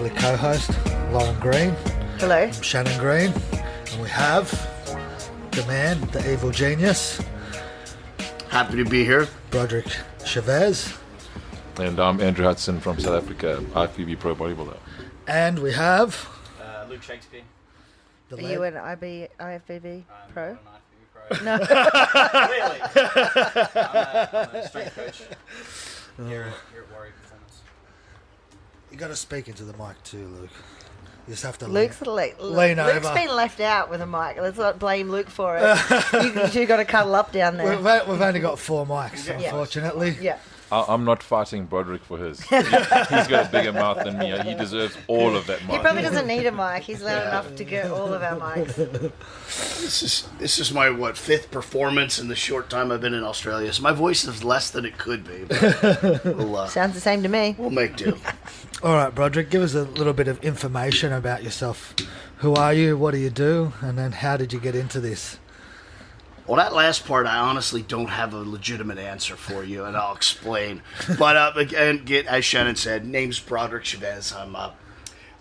lovely co-host, Lauren Green. Hello. I'm Shannon Green. And we have the man, the evil genius, Happy to be here. Broderick Chavez. And I'm Andrerw Hudson from South Africa, IFBB Pro Bodybuilder. And we have... Luke Shakespeare. the Are lad- you an IFBB Pro? I'm not an No. IFBB Pro. Really? I'm a strength coach here at Warrior Performance. You got to speak into the mic too, Luke. You just have to Luke's lean Luke's over. been left out with a mic. Let's not blame Luke for it. you got to cuddle up down there. We've only got 4 mics, Yeah. unfortunately. Yeah. I'm not fighting Broderick for his. He's got a bigger mouth than me. He deserves all of that He mic. probably doesn't need a mic. He's loud enough to get all of our mics. This is my 5th performance in the short time I've been in Australia. So my voice is less than it could be. But Sounds the same to me. we'll make do. All right, Broderick, give us a little bit of information about yourself. Who are you? What do you do? And then how did you get into this? Well, that last part, I honestly don't have a legitimate answer for you, and I'll explain. But again, as Shannon said, name's Broderick Chavez. I'm,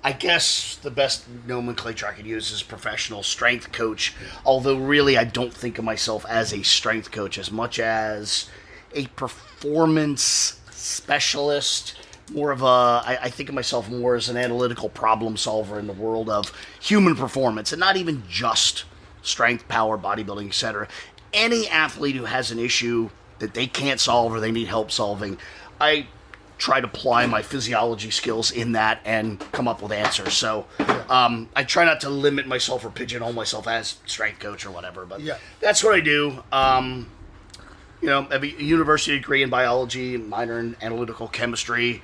I guess the best nomenclature I could use is professional strength coach. Although really, I don't think of myself as a strength coach as much as a performance specialist. More of I think of myself more as an analytical problem solver in the world of human performance, and not even just strength, power, bodybuilding, etc. Any athlete who has an issue that they can't solve or they need help solving, I try to apply my physiology skills in that and come up with answers. So I try not to limit myself or pigeonhole myself as strength coach or whatever, but that's what I do. I have a university degree in biology, minor in analytical chemistry.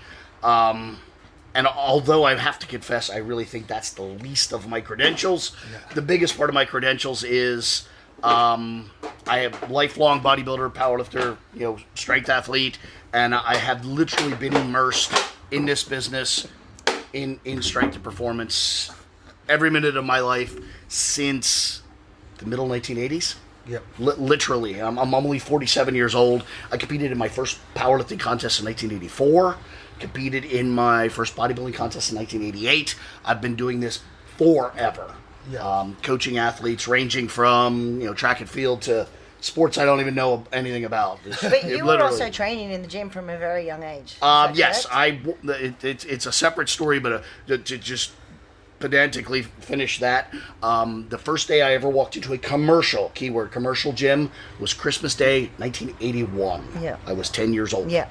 And although I have to confess, I really think that's the least of my credentials. The biggest part of my credentials is I have lifelong bodybuilder, powerlifter, strength athlete, and I have literally been immersed in this business, in strength and performance, every minute of my life since the middle 1980s. Yep. Literally. I'm only 47 years old. I competed in my first powerlifting contest in 1984. Competed in my first bodybuilding contest in 1988. I've been doing this forever. Yeah. Coaching athletes ranging from track and field to sports I don't even know anything about. But you were also training in the gym from a very young age. Is that yes, correct? it's a separate story, but to just pedantically finish that, the first day I ever walked into a commercial gym was Christmas Day 1981. Yeah. I was 10 years old. Yeah.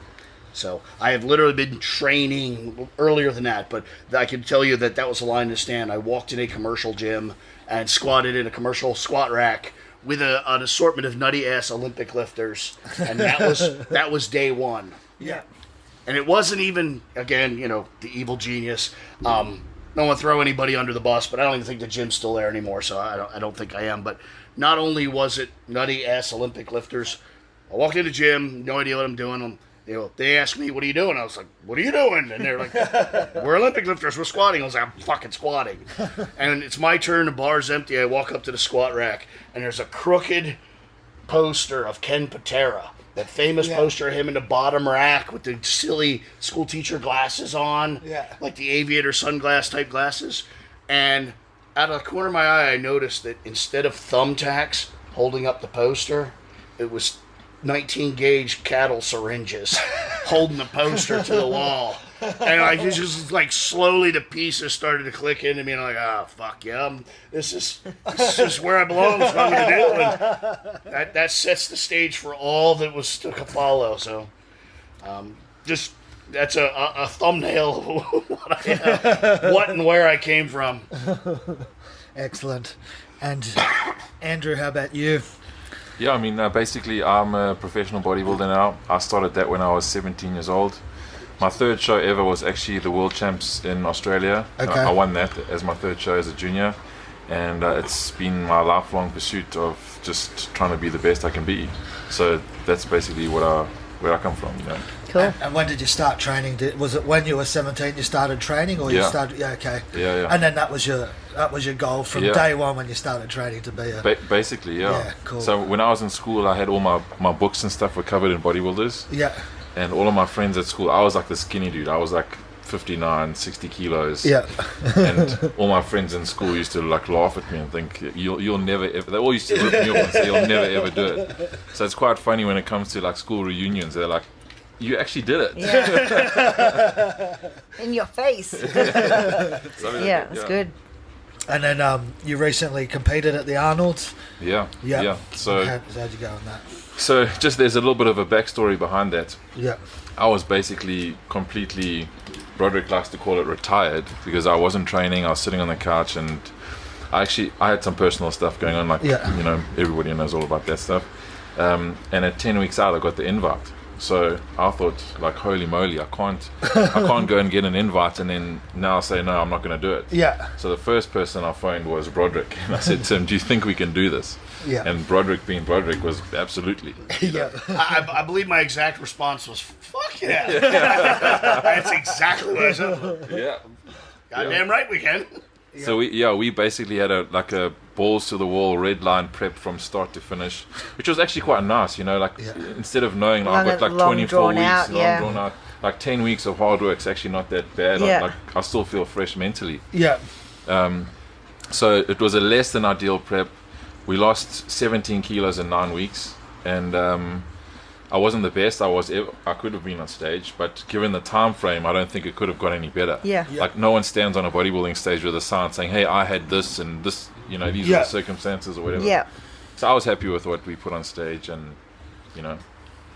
So I have literally been training earlier than that, but I can tell you that was a line in the stand. I walked in a commercial gym and squatted in a commercial squat rack with an assortment of nutty-ass Olympic lifters, and that was day one. Yeah. And it wasn't even, again, the evil genius. Don't want to throw anybody under the bus, but I don't even think the gym's still there anymore, so I don't think I am. But not only was it nutty-ass Olympic lifters, I walked in the gym, no idea what I'm doing. They asked me, "What are you doing?" I was like, "What are you doing?" And they're like, "We're Olympic lifters. We're squatting." I was like, "I'm fucking squatting." And it's my turn. The bar's empty. I walk up to the squat rack, and there's a crooked poster of Ken Patera. That famous poster of him in the bottom rack with the silly school teacher glasses on. Yeah. Like the aviator sunglass type glasses. And out of the corner of my eye, I noticed that instead of thumbtacks holding up the poster, it was 19 gauge cattle syringes holding the poster to the wall. And just like slowly the pieces started to click into me, and I'm like, oh fuck yeah, this is where I belong. It's what I'm gonna do. And that sets the stage for all that was to follow. So that's a thumbnail of what and where I came from. Excellent. And Andrerw, how about you? Yeah, I mean, basically, I'm a professional bodybuilder now. I started that when I was 17 years old. My third show ever was actually the World Champs in Australia. Okay. I won that as my third show as a junior. And it's been my lifelong pursuit of just trying to be the best I can be. So that's basically where I come from, Cool. And when did you start training? Was it when you were 17 you started training, or you started? Yeah, okay. Yeah. And then that was your goal from day one when you started training to be a. Basically, yeah. Yeah, cool. So when I was in school, I had all my books and stuff were covered in bodybuilders. Yeah. And all of my friends at school, I was like the skinny dude. I was like 59, 60 kilos. Yeah. And all my friends in school used to like laugh at me and think you'll never ever. They all used to rip me off and say you'll never ever do it. So it's quite funny when it comes to like school reunions. They're like, you actually did it. Yeah. In your face. Yeah, that's good. And then you recently competed at the Arnold's. Yeah. So how'd you go on that? So just there's a little bit of a backstory behind that. Yeah. I was basically completely, Broderick likes to call it retired, because I wasn't training. I was sitting on the couch, and I had some personal stuff going on, like you know, everybody knows all about that stuff. And at 10 weeks out, I got the invite. So I thought, like, holy moly, I can't go and get an invite and then now say no, I'm not going to do it. Yeah. So the first person I phoned was Broderick, and I said to him, do you think we can do this? Yeah. And Broderick, being Broderick, was absolutely. Yeah. I believe my exact response was, fuck yeah. That's exactly what I said. Yeah. Goddamn right we can. So we basically had a balls to the wall red line prep from start to finish, which was actually quite nice, you know, like instead of knowing like I've got like 24 weeks long drawn out, like 10 weeks of hard work is actually not that bad. Like I still feel fresh mentally. Yeah. So it was a less than ideal prep. We lost 17 kilos in 9 weeks, and I wasn't the best I could have been on stage, but given the time frame, I don't think it could have got any better. Like no one stands on a bodybuilding stage with a sign saying, hey, I had this and this, you know, these are the circumstances or whatever. So I was happy with what we put on stage, and you know.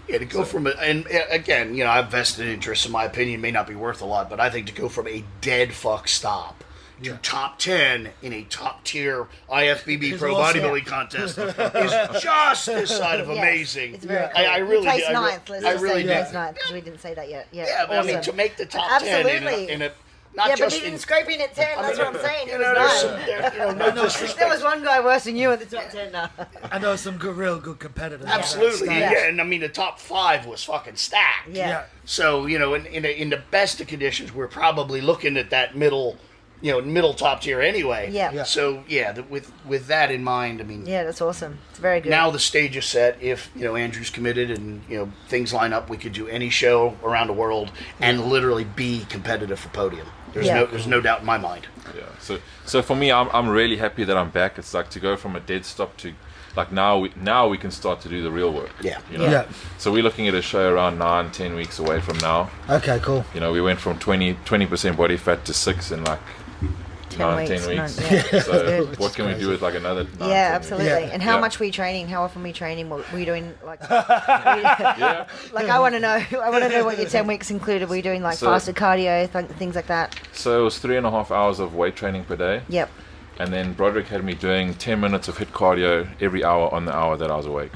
Yeah, to go from and again, you know, I've vested interest. In my opinion, may not be worth a lot, but I think to go from a dead fuck stop to top 10 in a top tier IFBB pro bodybuilding contest is just this side of amazing. It's very cool. I really, placed ninth. Let's just say did. ninth, because we didn't say that yet. Yeah, Yeah, but awesome. I mean, to make the top 10 in a not but just he didn't in, scrape in at 10. That's what I'm saying. He you was know, there's some, ninth. no disrespect. There was one guy worse than you in the top 10 now. And there were some real good competitors. Absolutely, Yeah. yeah. And I mean, the top 5 was fucking stacked. Yeah. So you know, in the best of conditions, we're probably looking at that middle top tier anyway. Yeah. So yeah, with that in mind, I mean, Yeah, that's awesome. It's very good. now the stage is set. If you know Andrew's committed and you know things line up, we could do any show around the world and literally be competitive for podium. There's no doubt in my mind. Yeah. So for me, I'm really happy that I'm back. It's like to go from a dead stop to like now we can start to do the real work. Yeah. You know? Yeah. So we're looking at a show around 9-10 weeks away from now. Okay, cool. You know, we went from 20% body fat to 6 in like 9-10 weeks. So what can we do with like another 9-10 Yeah, absolutely. Yeah. And how much were you training? How often were you training? What were you doing? Like, like I want to know. I want to know what your 10 weeks included. Were you doing like fasted cardio, things like that? So it was 3.5 hours of weight training per day. Yep. And then Broderick had me doing 10 minutes of HIIT cardio every hour on the hour that I was awake.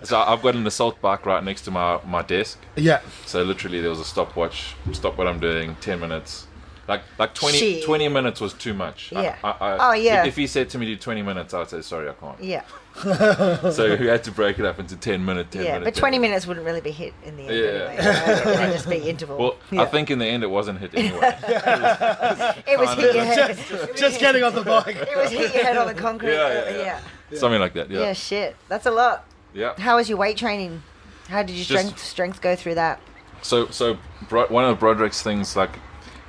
So I've got an assault bike right next to my desk. Yeah. So literally there was a stopwatch. Stop what I'm doing, 10 minutes. Like 20 minutes was too much. Yeah. If he said to me do 20 minutes, I'd say, sorry, I can't. Yeah. So we had to break it up into 10 minutes, 10 minutes. But 20 minutes wouldn't really be hit in the end anyway. It'd just be interval. Well, I think in the end it wasn't hit anyway. It was hit your head. Just getting on the bike. It was hit your head on the concrete. Yeah. Something like that, Yeah, shit. That's a lot. Yeah. How was your weight training? How did your strength go through that? So one of Broderick's things, like,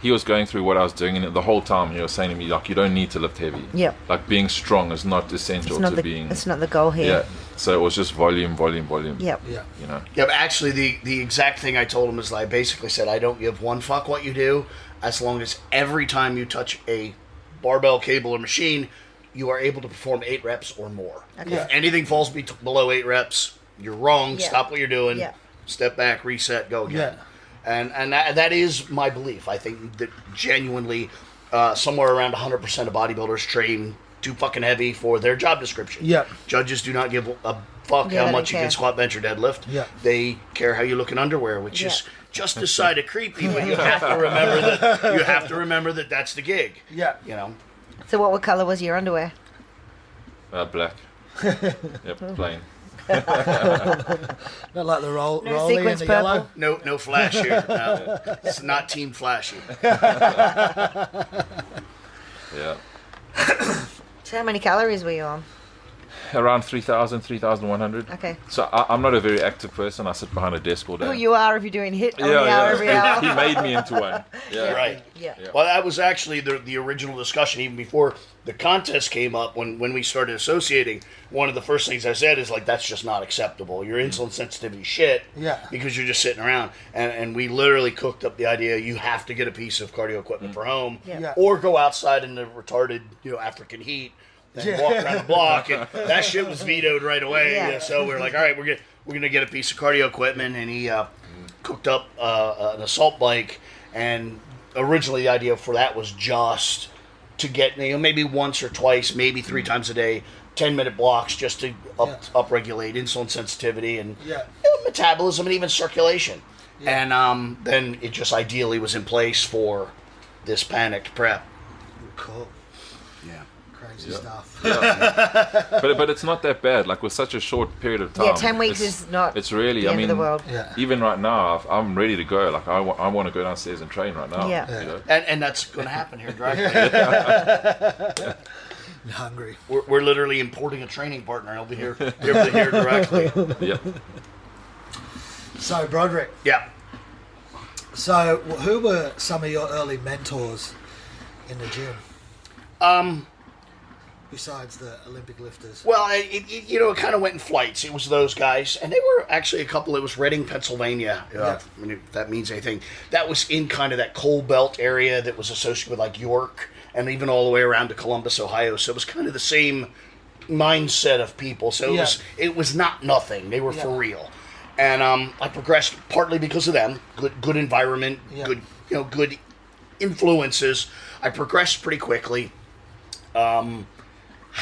he was going through what I was doing, and the whole time he was saying to me, like, you don't need to lift heavy. Yeah. Like, being strong is not essential to being... It's not the goal here. Yeah. So it was just volume. Yep. Yeah. You know? Yeah, but actually the exact thing I told him is I basically said, I don't give one fuck what you do, as long as every time you touch a barbell, cable, or machine, you are able to perform 8 reps or more. Okay. If anything falls below 8 reps, you're wrong. Yeah. Stop what you're doing. Yeah. Step back, reset, go again. Yeah. And that is my belief. I think that genuinely somewhere around 100% of bodybuilders train too fucking heavy for their job description. Yeah. Judges do not give a fuck Yeah, how they much you care. can squat, bench, or deadlift. Yeah. They care how you look in underwear, which is just a side of creepy, but you have to remember that that's the gig. Yeah. You know. So what color was your underwear? Black. Yep, plain. Not like the rolly and sequins the purple. yellow. No flash here. No. It's not team flashy. Yeah. So how many calories were you on? around 3,000, 3,100. Okay. So I'm not a very active person. I sit behind a desk all day. Well, you are if you're doing hit on yeah, the hour every hour. He made me into one. Yeah. Right. Yeah. Well, that was actually the original discussion, even before the contest came up. When we started associating, one of the first things I said is like, that's just not acceptable. Your insulin sensitivity shit. Yeah. Because you're just sitting around, and we literally cooked up the idea you have to get a piece of cardio equipment for home, Yeah. or go outside in the retarded African heat. Then walk around the block, and that shit was vetoed right away. Yeah. So we're like, all right, we're gonna get a piece of cardio equipment, and he cooked up an assault bike. And originally, the idea for that was just to get maybe once or twice, maybe 3 times a day, 10-minute blocks, just to upregulate insulin sensitivity and metabolism and even circulation. Yeah. And then it just ideally was in place for this panicked prep. Cool. Yeah. Crazy stuff. Yeah. but it's not that bad. Like with such a short period of time. Yeah, 10 weeks is not It's really, the end of the world. Yeah. even right now, I'm ready to go. Like I want to go downstairs and train right now. Yeah. You know? And that's going to happen here, directly. I'm hungry. We're literally importing a training partner. He'll be here directly. Yep. So, Broderick, Yeah. so who were some of your early mentors in the gym? Besides the Olympic lifters. Well, it kind of went in flights. It was those guys, and they were actually a couple. It was Reading, Pennsylvania. If that means anything. That was in kind of that coal belt area that was associated with like York, and even all the way around to Columbus, Ohio. So it was kind of the same mindset of people. So it was not nothing. They were for real, and I progressed partly because of them. Good environment, good influences. I progressed pretty quickly.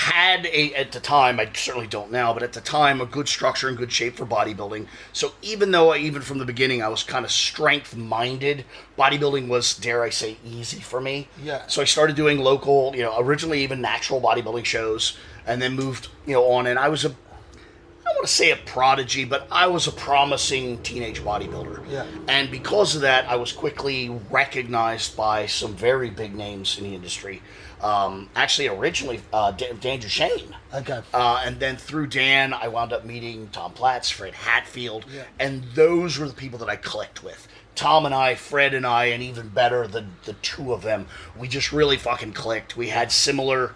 At the time, I certainly don't now, but at the time, a good structure and good shape for bodybuilding. So even though even from the beginning I was kind of strength-minded, bodybuilding was, dare I say, easy for me. Yeah. So I started doing local, originally even natural bodybuilding shows, and then moved, on. And I was I don't want to say a prodigy, but I was a promising teenage bodybuilder. Yeah. And because of that, I was quickly recognized by some very big names in the industry. Actually, originally, Dan Duchesne. Okay. And then through Dan, I wound up meeting Tom Platz, Fred Hatfield, and those were the people that I clicked with. Tom and I, Fred and I, and even better, the two of them, we just really fucking clicked. We had similar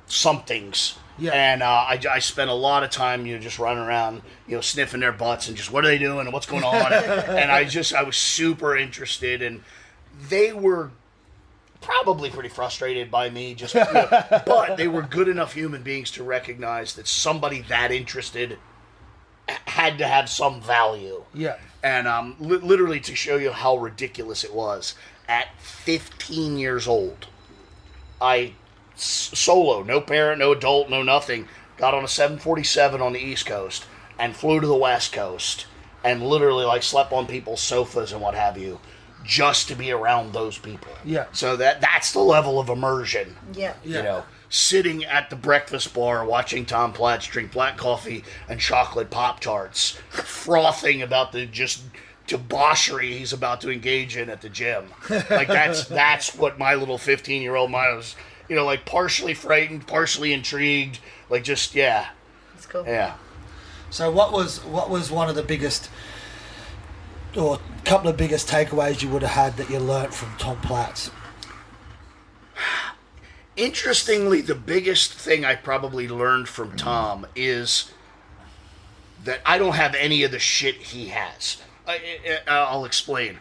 somethings. Yeah. And I spent a lot of time, just running around, sniffing their butts and just, what are they doing and what's going on? And I was super interested, and they were probably pretty frustrated by me, but they were good enough human beings to recognize that somebody that interested had to have some value. Yeah. And literally, to show you how ridiculous it was, at 15 years old, I solo, no parent, no adult, no nothing, got on a 747 on the East Coast and flew to the West Coast and literally slept on people's sofas and what have you, just to be around those people. Yeah. So that's the level of immersion. Yeah. Sitting at the breakfast bar watching Tom Platz drink black coffee and chocolate Pop-Tarts, frothing about the just debauchery he's about to engage in at the gym. That's what my little 15-year-old mind was, partially frightened, partially intrigued, It's cool. Yeah. So what was one of the biggest, or a couple of biggest takeaways you would have had that you learnt from Tom Platz? Interestingly, the biggest thing I probably learned from Tom is that I don't have any of the shit he has. I'll explain.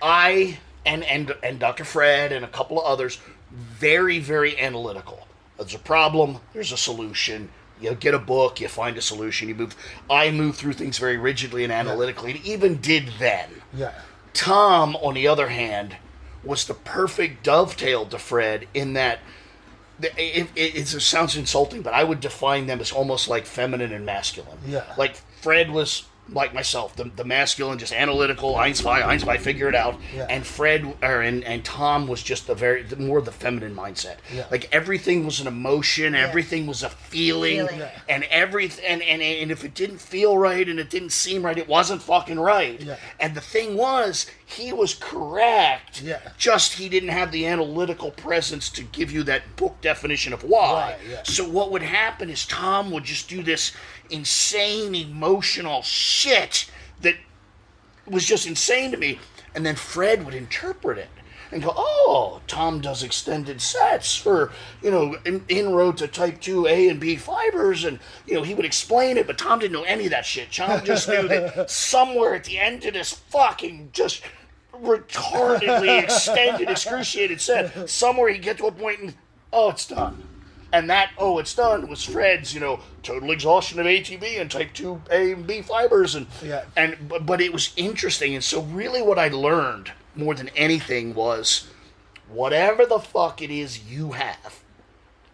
I and Dr. Fred and a couple of others, very, very analytical. There's a problem, there's a solution. You get a book, you find a solution, I move through things very rigidly and analytically, and even did then. Yeah. Tom, on the other hand, was the perfect dovetail to Fred in that it sounds insulting, but I would define them as almost like feminine and masculine. Yeah. Like Fred was like myself, the masculine, just analytical, Einstein, figure it out. Yeah. And and Tom was just more the feminine mindset. Yeah. Like everything was an emotion, everything was a feeling. Yeah. And and if it didn't feel right and it didn't seem right, it wasn't fucking right. Yeah. And the thing was, he was correct. Yeah. Just he didn't have the analytical presence to give you that book definition of why. Right, yeah. So what would happen is Tom would just do this insane emotional shit that was just insane to me, and then Fred would interpret it and go, oh, Tom does extended sets for, inroad to type 2 A and B fibers, and, he would explain it, but Tom didn't know any of that shit. Tom just knew that somewhere at the end of this fucking just retardedly extended, excruciating set, somewhere he'd get to a point and, oh, it's done. And that, oh, it's done, was Fred's, total exhaustion of ATB and type 2 A and B fibers. But it was interesting. And so really what I learned more than anything was whatever the fuck it is you have,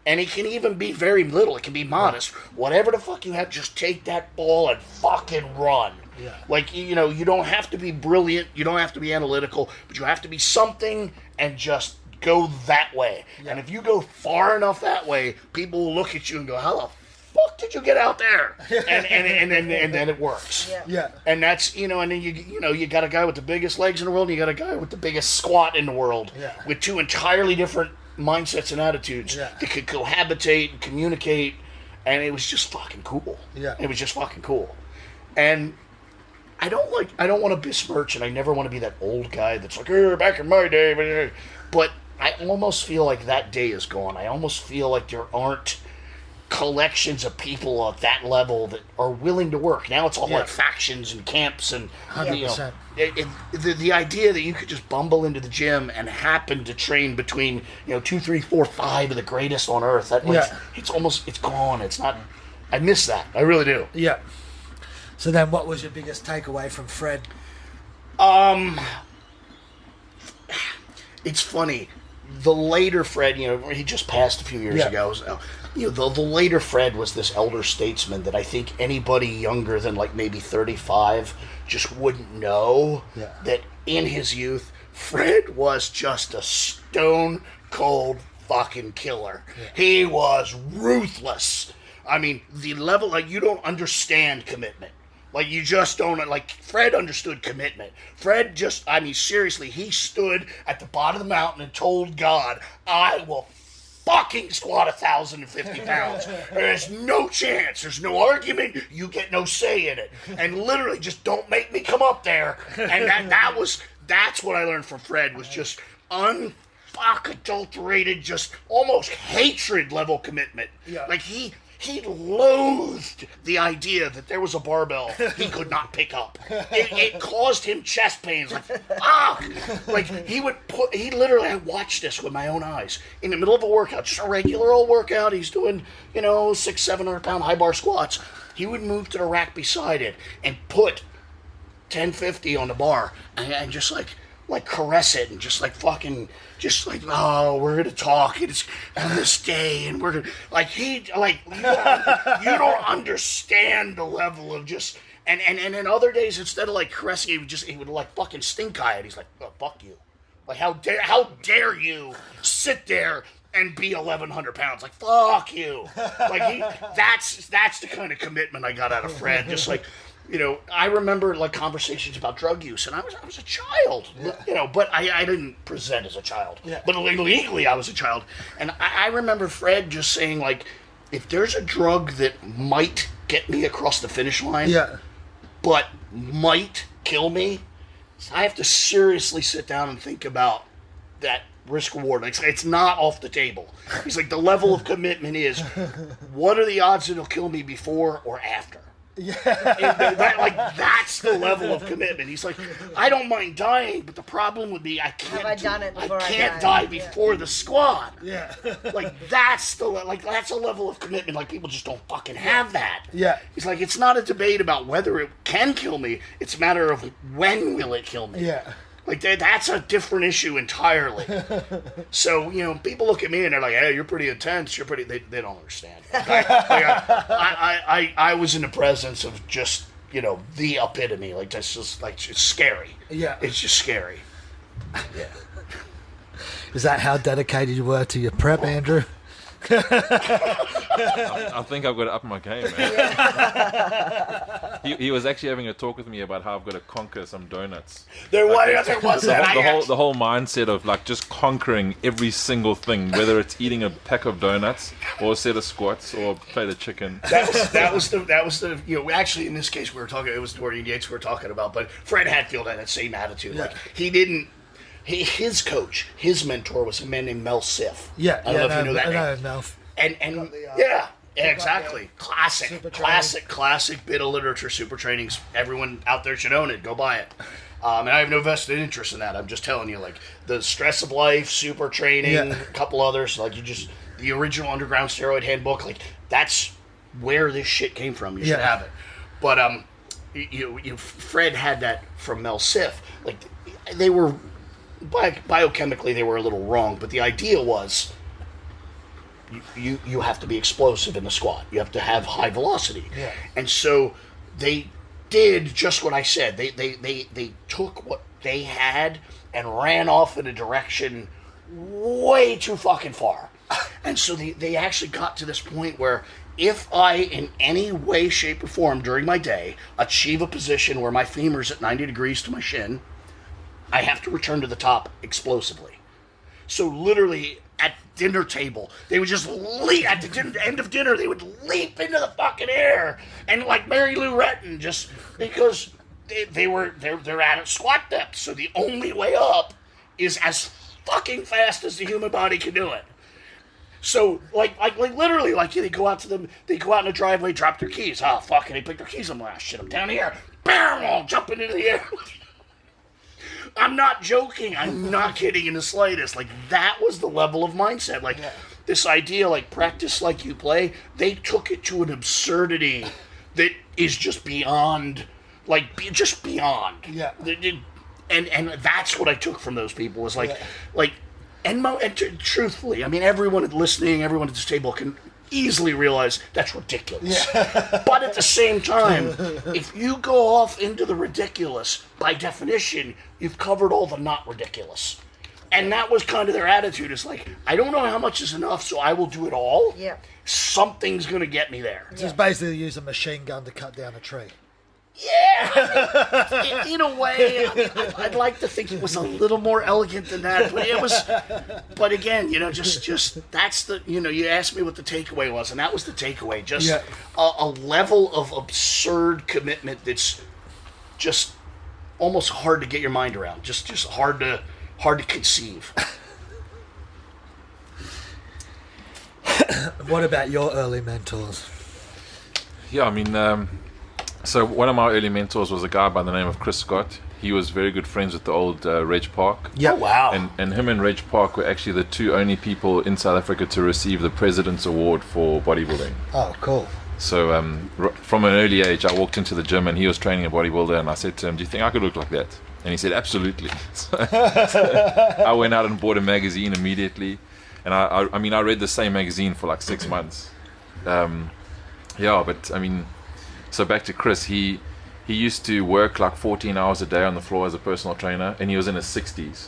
and it can even be very little, it can be modest, whatever the fuck you have, just take that ball and fucking run. Yeah. Like, you don't have to be brilliant, you don't have to be analytical, but you have to be something and just go that way. Yeah. And if you go far enough that way, people will look at you and go, how the fuck did you get out there? And then it works. Yeah. And that's, and then you got a guy with the biggest legs in the world, and you got a guy with the biggest squat in the world, with two entirely different mindsets and attitudes that could cohabitate and communicate, and it was just fucking cool. Yeah. It was just fucking cool. And I don't want to besmirch, and I never want to be that old guy that's like, back in my day, but I almost feel like that day is gone. I almost feel like there aren't collections of people at that level that are willing to work. Now it's all like factions and camps and 100%. The idea that you could just bumble into the gym and happen to train between 2, 3, 4, 5 of the greatest on earth. It's gone. It's not. I miss that. I really do. Yeah. So then, what was your biggest takeaway from Fred? It's funny. The later Fred, he just passed a few years ago. So, the later Fred was this elder statesman that I think anybody younger than like maybe 35 just wouldn't know that in his youth, Fred was just a stone cold fucking killer. Yeah. He was ruthless. I mean, the level, like, you don't understand commitment. Like, you just don't, like, Fred understood commitment. Fred just, I mean, seriously, he stood at the bottom of the mountain and told God, I will fucking squat 1,050 pounds. There's no chance. There's no argument. You get no say in it. And literally, just don't make me come up there. And that's what I learned from Fred, was just unadulterated, just almost hatred level commitment. Yeah. Like, he loathed the idea that there was a barbell he could not pick up. It caused him chest pains. Like, fuck! Like, he literally, I watched this with my own eyes. In the middle of a workout, just a regular old workout, he's doing, 600-700 pound high bar squats. He would move to the rack beside it and put 1050 on the bar and just like caress it and just like fucking, just like, oh, we're gonna talk, it's on this day, and we're gonna, like, you don't understand the level of just, and in other days, instead of like caressing, he would like fucking stink eye it. He's like, oh, fuck you, like, how dare you sit there and be 1,100 pounds, like, fuck you, like, that's the kind of commitment I got out of Fred, just like. I remember like conversations about drug use, and I was a child, but I didn't present as a child. Yeah. But legally, I was a child, and I remember Fred just saying, like, if there's a drug that might get me across the finish line, but might kill me, I have to seriously sit down and think about that risk reward. Like, it's not off the table. He's like, the level of commitment is, what are the odds it'll kill me before or after? Yeah, that's the level of commitment. He's like, I don't mind dying, but the problem would be I can't die before the squad. Yeah, like that's a level of commitment. Like, people just don't fucking have that. Yeah, he's like, it's not a debate about whether it can kill me. It's a matter of when will it kill me. Yeah. Like, that's a different issue entirely. So, people look at me and they're like, hey, you're pretty intense. You're pretty... They don't understand. I was in the presence of just, the epitome. Like, that's just, like, it's scary. Yeah. It's just scary. Yeah. Is that how dedicated you were to your prep, Andrerw? I think I've got to up my game, man. He was actually having a talk with me about how I've got to conquer some donuts. There was that. The whole mindset of like just conquering every single thing, whether it's eating a pack of donuts or a set of squats or a plate of chicken. That was the actually in this case it was Dorian Yates we were talking about, but Fred Hatfield had that same attitude. Like his coach, his mentor was a man named Mel Siff. Yeah, I don't know if you know that I name. know Mel. And exactly. Classic bit of literature, Super Trainings. Everyone out there should own it. Go buy it. And I have no vested interest in that. I'm just telling you, like, the Stress of Life, Super Training, a couple others, like, the original Underground Steroid Handbook, like, that's where this shit came from. You should have it. But, Fred had that from Mel Siff. Like, they were, biochemically, they were a little wrong, but the idea was, you have to be explosive in the squat. You have to have high velocity. Yeah. And so they did just what I said. They took what they had and ran off in a direction way too fucking far. And so they actually got to this point where if I, in any way, shape, or form during my day, achieve a position where my femur's at 90 degrees to my shin, I have to return to the top explosively. So literally, at dinner table, they would just leap at the end of dinner. They would leap into the fucking air and like Mary Lou Retton, just because they're at squat depth. So the only way up is as fucking fast as the human body can do it. So like literally, like they go out in the driveway, drop their keys. Oh fuck! And they pick their keys up. Ah, shit, I'm down here. Bam! Jumping into the air. I'm not joking. I'm not kidding in the slightest. Like, that was the level of mindset. Like, this idea, like, practice like you play, they took it to an absurdity that is just beyond, just beyond. Yeah. And that's what I took from those people was truthfully, I mean, everyone listening, everyone at this table can easily realize that's ridiculous. Yeah. But at the same time, if you go off into the ridiculous, by definition, you've covered all the not ridiculous. And that was kind of their attitude. It's like, I don't know how much is enough, so I will do it all. Yeah. Something's going to get me there. Just basically use a machine gun to cut down a tree. Yeah, in a way, I'd like to think it was a little more elegant than that, but it was. But again, just that's the. You asked me what the takeaway was, and that was the takeaway. Just a level of absurd commitment that's just almost hard to get your mind around. Just hard to conceive. What about your early mentors? Yeah, I mean. So one of my early mentors was a guy by the name of Chris Scott. He was very good friends with the old Reg Park. Yeah, oh, wow. And him and Reg Park were actually the two only people in South Africa to receive the President's Award for bodybuilding. Oh, cool. So from an early age, I walked into the gym and he was training a bodybuilder, and I said to him, "Do you think I could look like that?" And he said, "Absolutely." So I went out and bought a magazine immediately, and I mean I read the same magazine for like 6 months. But I mean. So back to Chris, he used to work like 14 hours a day on the floor as a personal trainer, and he was in his 60s,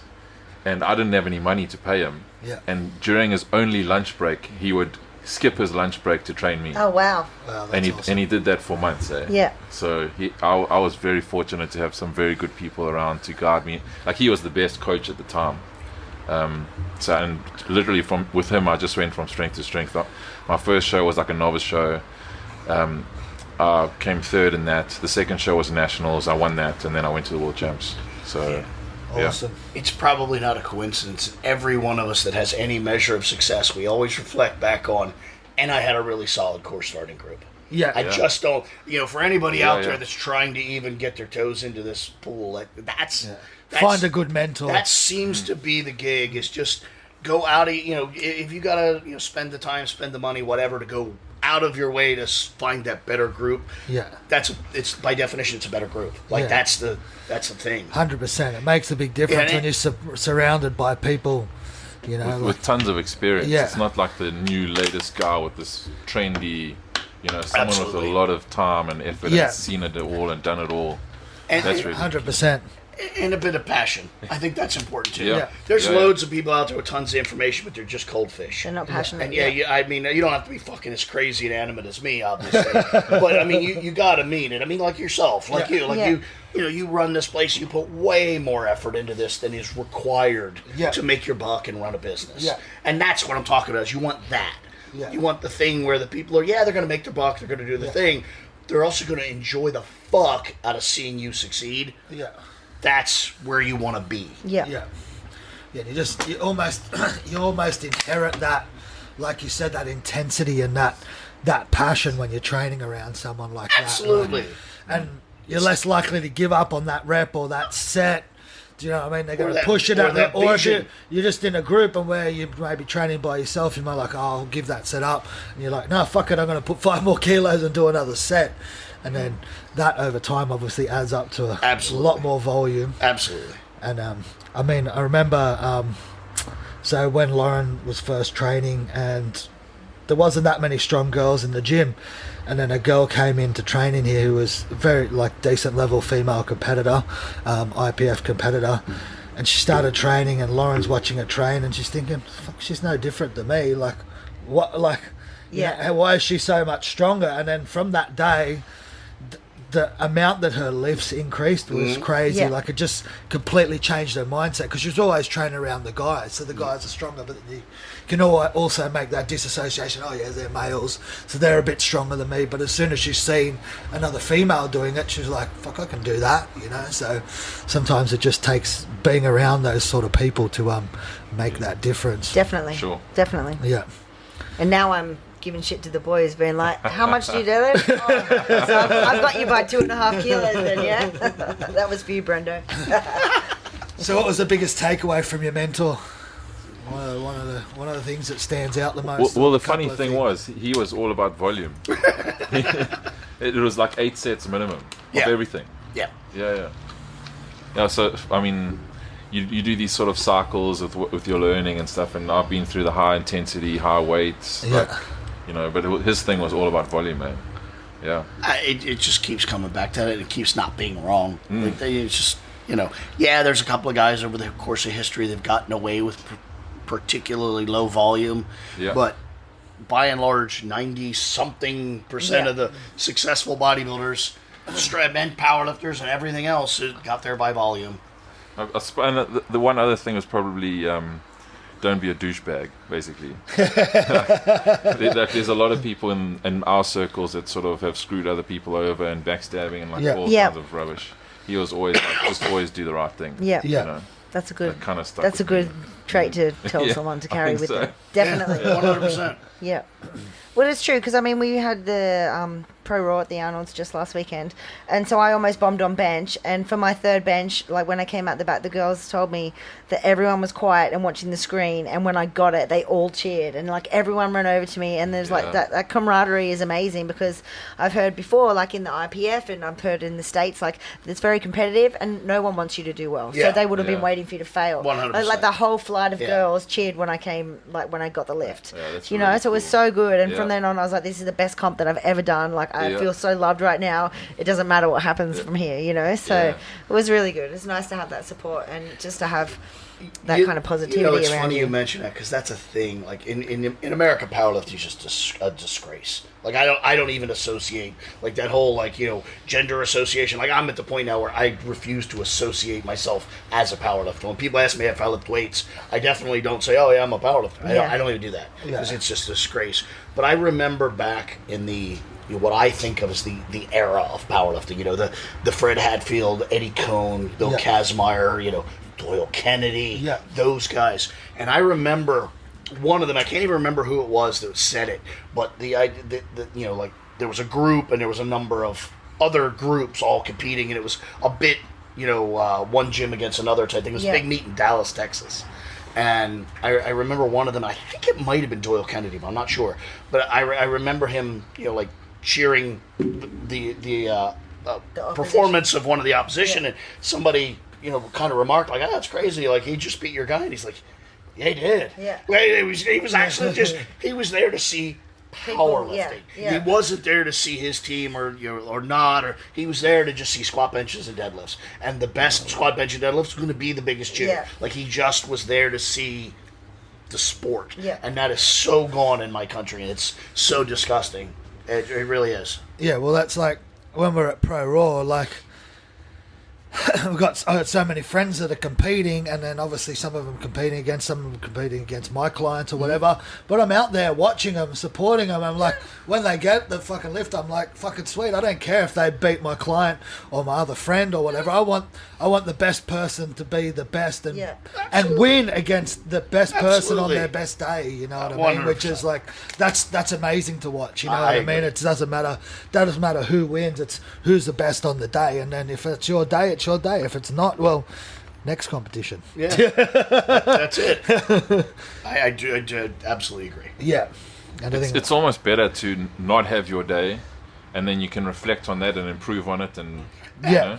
and I didn't have any money to pay him. Yeah. And during his only lunch break, he would skip his lunch break to train me. Oh wow! And he did that for months. Yeah. So I was very fortunate to have some very good people around to guide me. Like he was the best coach at the time. And literally with him, I just went from strength to strength. My first show was like a novice show. I came third in that. The second show was nationals. I won that, and then I went to the world champs. So, awesome. It's probably not a coincidence. Every one of us that has any measure of success, we always reflect back on, and I had a really solid core starting group. Yeah. I just don't, for anybody out there that's trying to even get their toes into this pool, that's find a good mentor. That seems to be the gig. Is just go out. If you gotta, spend the time, spend the money, whatever, to go out of your way to find that better group. Yeah, it's by definition it's a better group. That's the thing. 100%. It makes a big difference when you're surrounded by people, with tons of experience. Yeah. It's not like the new latest guy with this trendy, someone Absolutely. with a lot of time and effort and seen it all and done it all. And that's really 100%. And a bit of passion. I think that's important too. Yeah. There's Yeah, loads of people out there with tons of information, but they're just cold fish. They're not passionate. And I mean, you don't have to be fucking as crazy and animate as me, obviously. But I mean, you gotta mean it. I mean, like yourself, like you, you run this place. You put way more effort into this than is required to make your buck and run a business. Yeah. And that's what I'm talking about. Is you want that. Yeah. You want the thing where the people are, they're gonna make their buck. They're gonna do the thing. They're also gonna enjoy the fuck out of seeing you succeed. Yeah. That's where you want to be. Yeah. You almost inherit that, like you said, that intensity and that passion when you're training around someone like that. Absolutely. And you're less likely to give up on that rep or that set. Do you know what I mean? They're going to that- push it or out that there. Or if vision. you're just in a group and where you may be training by yourself, you might like, I'll give that set up. And you're like, no, fuck it, I'm going to put 5 more kilos and do another set. And then that over time obviously adds up to a lot more volume. Absolutely. And I mean, I remember, so when Lauren was first training and there wasn't that many strong girls in the gym, and then a girl came in to train in here who was a very decent level female competitor, IPF competitor, and she started training and Lauren's watching her train and she's thinking, fuck, she's no different than me. Like, what, like, why is she so much stronger? And then from that day, the amount that her lifts increased was crazy. Yeah. Like, it just completely changed her mindset because she was always training around the guys. So the guys are stronger, but you can also make that disassociation. Oh yeah, they're males, so they're a bit stronger than me. But as soon as she's seen another female doing it, she's like, fuck, I can do that, you know. So sometimes it just takes being around those sort of people to make that difference. Definitely. Sure. Definitely. Yeah. And now I'm giving shit to the boys, being like, how much do you deadlift? Oh, so I've got you by 2.5 kilos then, yeah? That was for you, Brendo. So what was the biggest takeaway from your mentor? One of the things that stands out the most. Well, the funny thing was, he was all about volume. It was like 8 sets minimum of everything. Yeah. Yeah, so, I mean, you do these sort of cycles with your learning and stuff, and I've been through the high intensity, high weights. Yeah. Like, you know, but his thing was all about volume, man. Yeah. It just keeps coming back to it. It keeps not being wrong. Like it's just, there's a couple of guys over the course of history that have gotten away with particularly low volume. Yeah. But by and large, 90-something% of the successful bodybuilders, men, powerlifters, and everything else got there by volume. And the one other thing was probably don't be a douchebag, basically. There's a lot of people in our circles that sort of have screwed other people over and backstabbing and all kinds of rubbish. He was always just always do the right thing. Yeah. Yeah. You know, That's a good that kind of stuff. That's a good trait to tell someone to carry with them. Definitely. 100%. Yeah. Well, it's true because we had the Pro Raw at the Arnold's just last weekend, and so I almost bombed on bench. And for my third bench, like when I came out the back, the girls told me that everyone was quiet and watching the screen, and when I got it, they all cheered and like everyone ran over to me. And there's like that camaraderie is amazing because I've heard before, like in the IPF, and I've heard in the States, like it's very competitive and no one wants you to do well. Yeah. So they would have been waiting for you to fail. 100%. Like the whole flight of girls cheered when I came, like when I got the lift. Yeah, that's you really know, so it was cool. so good. And from then on, I was like, this is the best comp that I've ever done. Like, I feel so loved right now. It doesn't matter what happens from here, you know? So it was really good. It's nice to have that support and just to have that kind of positivity it's around funny you. you mention that because that's a thing. Like in America, powerlifting is just a disgrace. Like I don't even associate like that whole gender association. Like I'm at the point now where I refuse to associate myself as a powerlifter. When people ask me if I lift weights, I definitely don't say, "Oh yeah, I'm a powerlifter." I don't even do that because it's just a disgrace. But I remember back in the what I think of as the era of powerlifting. The Fred Hatfield, Eddie Cohn, Bill Kazmaier. Doyle Kennedy, those guys. And I remember one of them, I can't even remember who it was that said it, but there was a group and there was a number of other groups all competing, and it was a bit, one gym against another type thing. It was a big meet in Dallas, Texas. And I remember one of them, I think it might have been Doyle Kennedy, but I'm not sure. But I remember him, cheering the performance of one of the opposition, and somebody kind of remarked like, "Oh, that's crazy! Like he just beat your guy," and he's like, "Yeah, he did. Yeah. He was actually he was there to see powerlifting. yeah. He wasn't there to see his team or not, or he was there to just see squat benches and deadlifts. And the best squat bench and deadlifts was going to be the biggest gym. Yeah. Like he just was there to see the sport. Yeah. And that is so gone in my country. It's so disgusting. It really is. Yeah, well, that's like when we're at Pro Raw, like I got so many friends that are competing, and then obviously some of them competing against, some of them competing against my clients or whatever. But I'm out there watching them, supporting them. I'm like, when they get the fucking lift, I'm like, fucking sweet. I don't care if they beat my client or my other friend or whatever. I want the best person to be the best and win against the best person on their best day. You know what I mean? 100%. Which is like that's amazing to watch. You know what I mean? It doesn't matter who wins. It's who's the best on the day. And then if it's your day, it's your day. If it's not, well, next competition. Yeah, that's it. I do absolutely agree. Yeah, and I think It's almost better to not have your day, and then you can reflect on that and improve on it. And you know.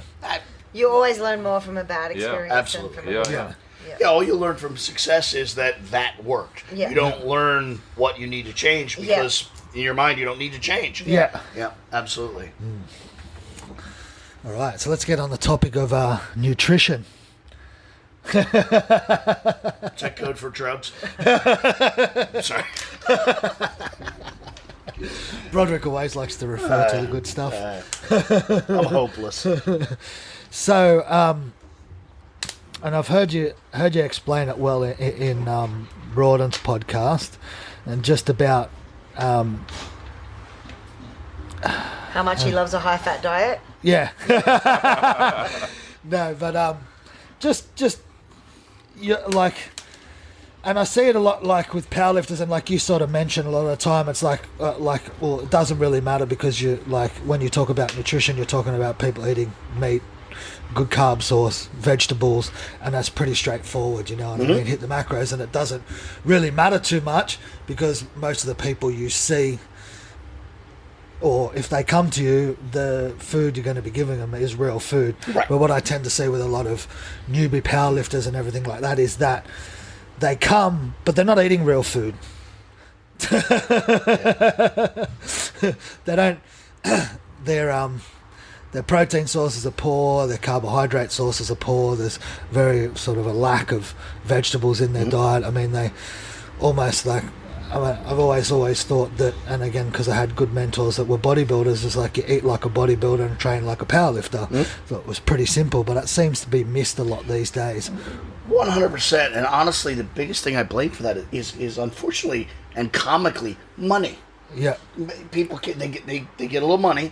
You always learn more from a bad Yeah, experience absolutely. than from a Yeah, good yeah. one. Yeah, all you learn from success is that worked. Yeah. You don't learn what you need to change because in your mind you don't need to change. Yeah. Yeah, absolutely. All right, so let's get on the topic of nutrition. Is that code for drugs? Sorry. Broderick always likes to refer to the good stuff. I'm hopeless. So, and I've heard you explain it well in Rawdon's podcast, and just about How much he loves a high-fat diet. yeah. No, but just you like, and I see it a lot like with powerlifters, and like you sort of mentioned a lot of the time, it's like well, it doesn't really matter because you like when you talk about nutrition, you're talking about people eating meat, good carb source, vegetables, and that's pretty straightforward, you know what I mean? Hit the macros, and it doesn't really matter too much because most of the people you see, or if they come to you, the food you're going to be giving them is real food. Right. But what I tend to see with a lot of newbie powerlifters and everything like that is that they come, but they're not eating real food. They don't. Their protein sources are poor. Their carbohydrate sources are poor. There's very sort of a lack of vegetables in their diet. I mean, they almost like. I've always thought that, and again, because I had good mentors that were bodybuilders, is like you eat like a bodybuilder and train like a powerlifter. So it was pretty simple, but it seems to be missed a lot these days. 100%. And honestly, the biggest thing I blame for that is unfortunately and comically money. Yeah, People they get a little money,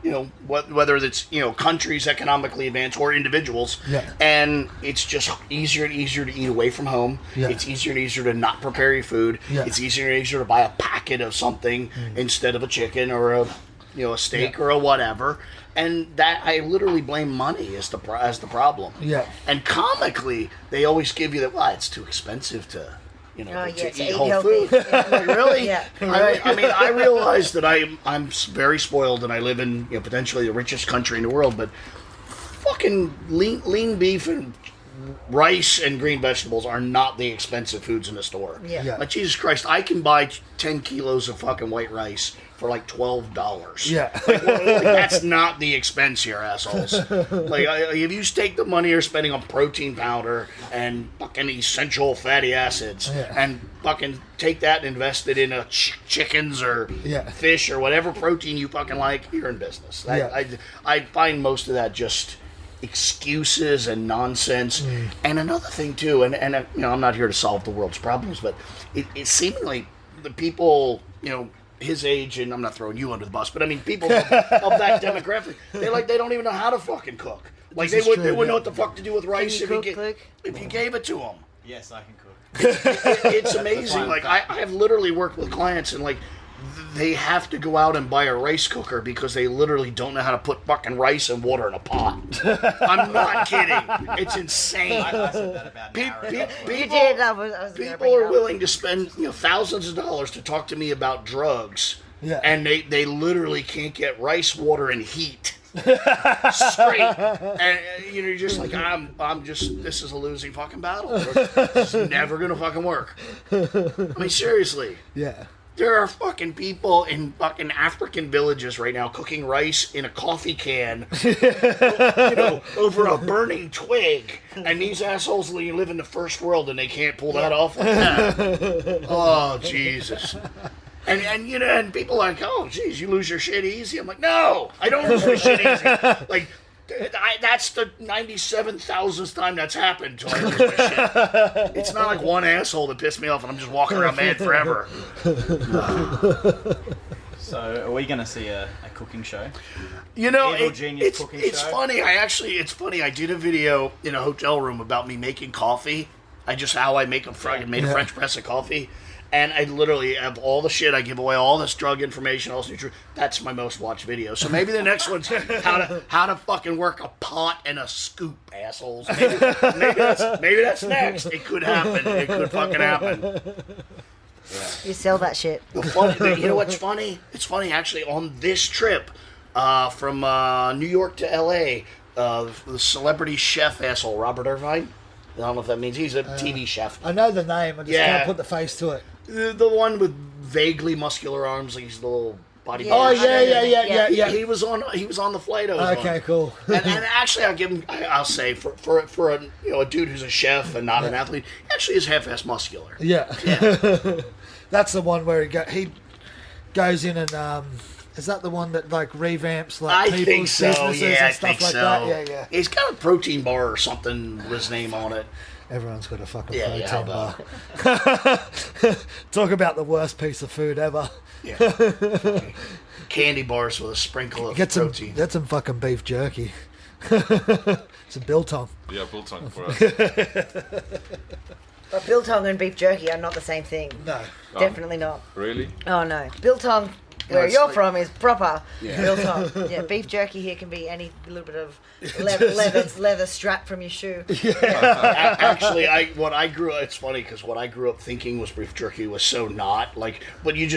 you know, whether it's, you know, countries economically advanced or individuals, and it's just easier and easier to eat away from home. It's easier and easier to not prepare your food. It's easier and easier to buy a packet of something instead of a chicken or a steak or a whatever. And that I literally blame money as the problem. Yeah. And comically, they always give you that. Well, it's too expensive to to eat eat whole healthy. food. I'm like, really? Yeah. I mean, I realize that I'm very spoiled and I live in potentially the richest country in the world, but fucking lean beef and rice and green vegetables are not the expensive foods in the store. Yeah. Like, Jesus Christ, I can buy 10 kilos of fucking white rice for like $12. Yeah. Like, that's not the expense here, assholes. Like, if you take the money you're spending on protein powder and fucking essential fatty acids and fucking take that and invest it in chickens or fish or whatever protein you fucking like, you're in business. I find most of that just excuses and nonsense. And another thing too, and I'm not here to solve the world's problems, but it seemingly the people, his age, and I'm not throwing you under the bus, but I mean people of that demographic, they don't even know how to fucking cook. Like they wouldn't know what the fuck to do with rice if you gave it to them. Yes, I can cook. It's amazing. Like I've literally worked with clients and like they have to go out and buy a rice cooker because they literally don't know how to put fucking rice and water in a pot. I'm not kidding. It's insane. I said that about an hour ago. You did. I was People are willing to spend thousands of dollars to talk to me about drugs, and they literally can't get rice, water, and heat straight. And you're just like, this is a losing fucking battle. It's never gonna fucking work. I mean, seriously. Yeah. There are fucking people in fucking African villages right now cooking rice in a coffee can, over a burning twig, and these assholes live in the first world and they can't pull that off like that. Oh, Jesus. And people are like, oh, geez, you lose your shit easy. I'm like, no, I don't lose my shit easy. Like, that's the 97,000th time that's happened till I lose my shit. It's not like one asshole that pissed me off and I'm just walking around mad forever. So, are we going to see a cooking show? It's show? funny. It's funny. I did a video in a hotel room about me making coffee. How I made a French press of coffee. And I literally have all the shit. I give away all this drug information, all this nutrition. That's my most watched video. So maybe the next one's how to fucking work a pot and a scoop, assholes. Maybe that's next. It could happen. It could fucking happen. Yeah. You sell that shit. You know what's funny? It's funny actually. On this trip from New York to L.A., the celebrity chef asshole Robert Irvine. I don't know if that means he's a TV chef. I know the name. I just can't put the face to it. The one with vaguely muscular arms, like he's a little bodybuilder. Yeah. Oh yeah. He was on the flight. Okay, cool. and actually, I'll say for a dude who's a chef and not an athlete, he actually is half-ass muscular. Yeah. That's the one where he goes in and is that the one that like revamps like people's businesses and stuff like that? Yeah. He's got a protein bar or something with his name on it. Everyone's got a fucking protein bar. Talk about the worst piece of food ever. Yeah. Candy bars with a sprinkle of protein. Get some fucking beef jerky. Some biltong. Yeah, biltong for us. But biltong and beef jerky are not the same thing. No. Definitely not. Really? Oh no. Biltong, where you're from, is proper Yeah. biltong. Yeah, beef jerky here can be any little bit of leather strap from your shoe. Actually, it's funny because what I grew up thinking was beef jerky was so not like, but you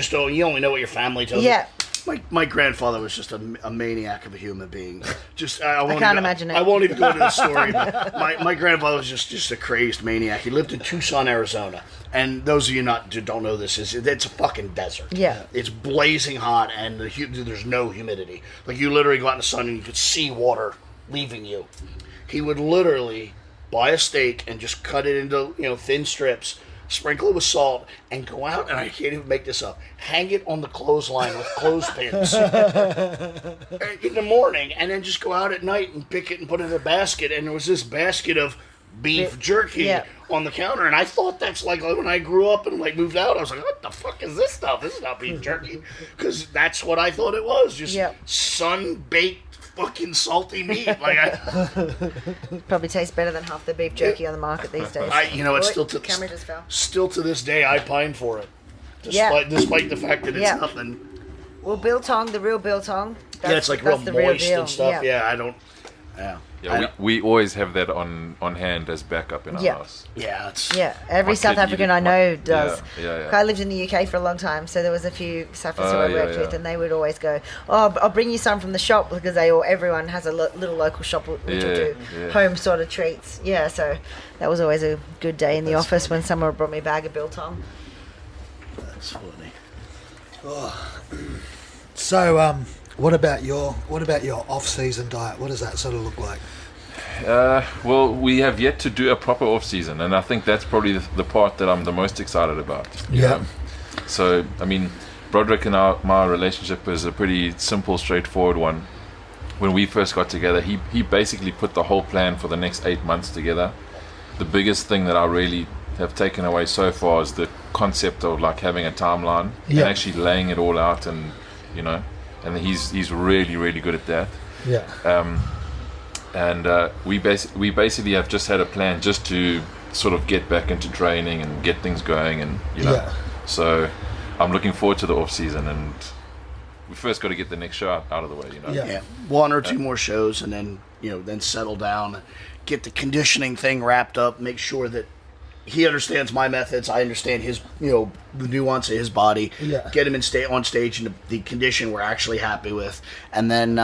only know what your family tells you. Yeah. My grandfather was just a maniac of a human being. I can't imagine it. I won't even go into the story. But my grandfather was just a crazed maniac. He lived in Tucson, Arizona, and those of you don't know this it's a fucking desert. Yeah, it's blazing hot, and there's no humidity. Like you literally go out in the sun and you could see water leaving you. He would literally buy a steak and just cut it into thin strips. Sprinkle it with salt, and go out, and I can't even make this up, hang it on the clothesline with clothespins in the morning, and then just go out at night and pick it and put it in a basket, and there was this basket of beef jerky on the counter, and I thought that's like when I grew up and moved out, I was like, what the fuck is this stuff? This is not beef jerky, because that's what I thought it was, just sun-baked fucking salty meat. probably tastes better than half the beef jerky on the market these days. It's still to this day I pine for it, despite the fact that it's nothing. Well, biltong, the real biltong. It's like real moist and stuff. We always have that on hand as backup in our house. Every South African I know does. Yeah. I lived in the UK for a long time, so there was a few South Africans who I worked with, and they would always go, "Oh, I'll bring you some from the shop," because everyone has a little local shop which will do home sort of treats. Yeah, so that was always a good day in the office when someone brought me a bag of biltong. That's funny. So, what about your off-season diet? What does that sort of look like? Well, we have yet to do a proper off-season, and I think that's probably the part that I'm the most excited about. Yeah. So, I mean, Broderick and my relationship is a pretty simple, straightforward one. When we first got together, he basically put the whole plan for the next 8 months together. The biggest thing that I really have taken away so far is the concept of having a timeline and actually laying it all out, and and he's really, really good at that. Yeah. We basically have just had a plan just to sort of get back into training and get things going, and so I'm looking forward to the off season, and we first got to get the next show out of the way. One or two more shows, and then then settle down, get the conditioning thing wrapped up, make sure that he understands my methods, I understand his, the nuance of his body. Yeah. Get him on stage in the condition we're actually happy with, and then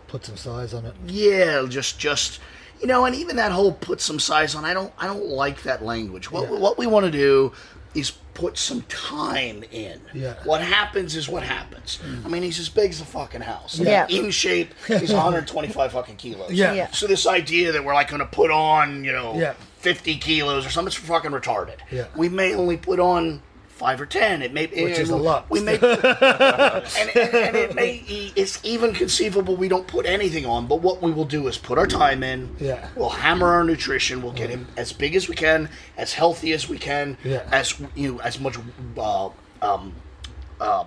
put some size on it. Yeah, just and even that whole put some size on, I don't like that language. What we want to do is put some time in. Yeah. What happens is what happens. I mean, he's as big as a fucking house. Yeah. In shape, he's 125 fucking kilos. Yeah. So this idea that we're like going to put on, Yeah. 50 kilos or something, it's fucking retarded. Yeah. We may only put on 5 or 10. It may, Which is a lot. We may, and it may. It's even conceivable we don't put anything on. But what we will do is put our time in. Yeah. We'll hammer our nutrition. We'll get him as big as we can, as healthy as we can, Yeah. as much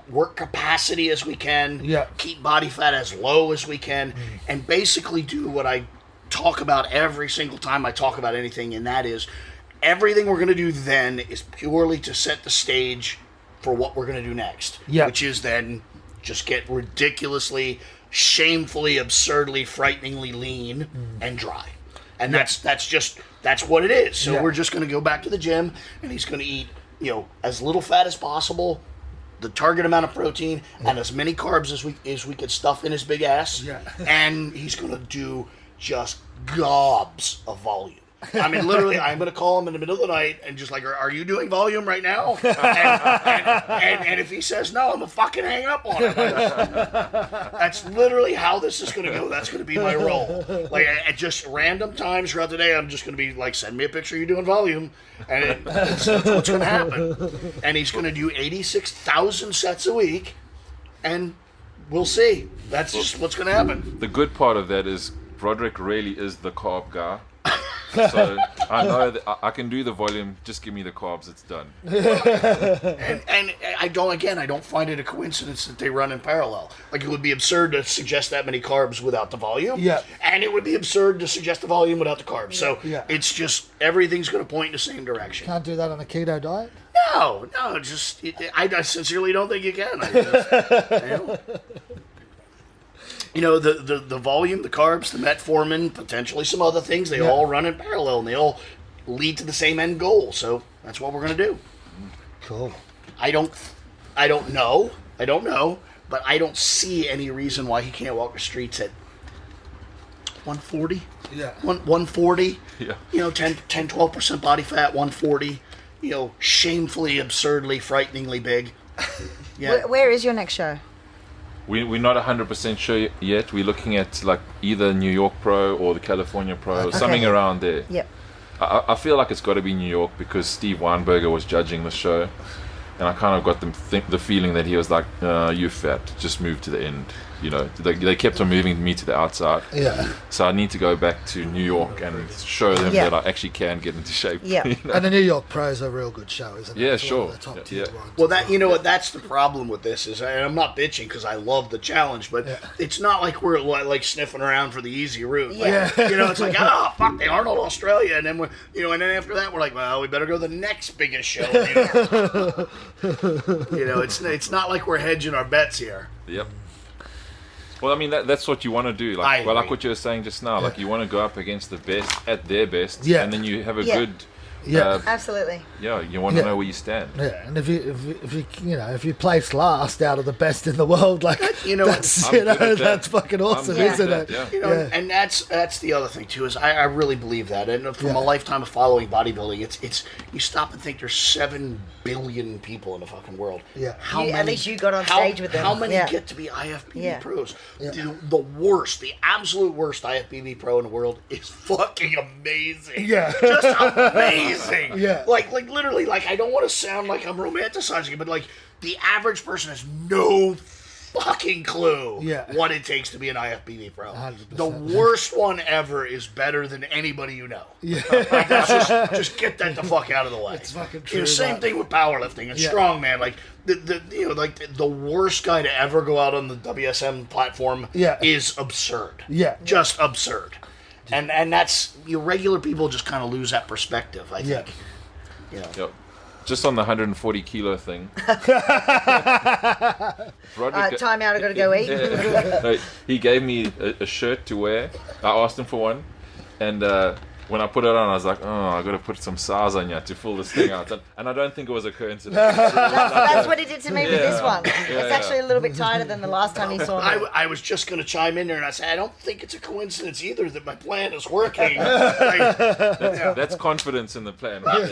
work capacity as we can. Yeah. Keep body fat as low as we can, and basically do what I talk about every single time I talk about anything, and that is everything we're going to do then is purely to set the stage for what we're going to do next. Yeah. Which is then just get ridiculously, shamefully, absurdly, frighteningly lean and dry. And that's what it is. So Yeah. we're just going to go back to the gym, and he's going to eat, as little fat as possible, the target amount of protein, and as many carbs as we could stuff in his big ass. Yeah. And he's going to do just gobs of volume. I mean, literally, I'm going to call him in the middle of the night and just like, are you doing volume right now? And if he says no, I'm going to fucking hang up on him. That's literally how this is going to go. That's going to be my role. Like, at just random times throughout the day, I'm just going to be like, send me a picture of you doing volume. And that's what's going to happen. And he's going to do 86,000 sets a week. And we'll see. That's just what's going to happen. The good part of that is Broderick really is the carb guy. So I know that I can do the volume. Just give me the carbs. It's done. And I don't find it a coincidence that they run in parallel. Like, it would be absurd to suggest that many carbs without the volume. Yeah. And it would be absurd to suggest the volume without the carbs. So Yeah. it's just everything's going to point in the same direction. Can't do that on a keto diet. No, I sincerely don't think you can. The volume, the carbs, the metformin, potentially some other things, they all run in parallel, and they all lead to the same end goal. So that's what we're going to do. Cool. I don't know, but I don't see any reason why he can't walk the streets at 140. Yeah. 140. Yeah. 12% body fat, 140. Shamefully, absurdly, frighteningly big. Yeah. Where is your next show? We're not 100% sure yet. We're looking at like either New York Pro or the California Pro, or something around there. Yep. I feel like it's got to be New York because Steve Weinberger was judging the show, and I kind of got the feeling that he was like, "You fat, just move to the end." They kept on moving me to the outside. Yeah. So I need to go back to New York and show them that I actually can get into shape. Yeah. And the New York Pro is a real good show, isn't it? Yeah, It's one sure. of the top Yeah, tier yeah. ones. Well, what? That's the problem with this is, and I'm not bitching because I love the challenge, but it's not like we're like sniffing around for the easy route. Like, it's like, fuck, the Arnold, Australia, and then and then after that we're like, well, we better go to the next biggest show. It's not like we're hedging our bets here. Yep. Well, I mean, that's what you want to do. Like what you were saying just now. Like, you want to go up against the best at their best, and then you have a good. Absolutely. Yeah, you want to know where you stand. Yeah, and if you place last out of the best in the world, like that's fucking awesome, isn't it? Yeah. And that's the other thing too is I really believe that, and from a lifetime of following bodybuilding, it's you stop and think there's 7 billion people in the fucking world. Yeah. At least you got on stage with them. How many get to be IFBB pros? Yeah. The absolute worst IFBB pro in the world is fucking amazing. Yeah. Just amazing. Yeah. Like literally, like, I don't want to sound like I'm romanticizing it, but like the average person has no fucking clue what it takes to be an IFBB pro. 100%. The worst one ever is better than anybody you know. Yeah. Like, that's just get that the fuck out of the way. It's fucking true. Same thing with powerlifting and strongman. Like the worst guy to ever go out on the WSM platform is absurd. Yeah. Just absurd. And that's regular people just kind of lose that perspective, I think. Yep. Just on the 140 kilo thing. Broderick, Time out, I got to go eat. No, he gave me a shirt to wear. I asked him for one, and when I put it on, I was like, oh, I got to put some SARS on you to fill this thing out. And I don't think it was a coincidence. That's what he did to me with this one. Yeah, It's actually a little bit tighter than the last time he saw me. I was just going to chime in there and I said, I don't think it's a coincidence either that my plan is working. That's confidence in the plan. Right?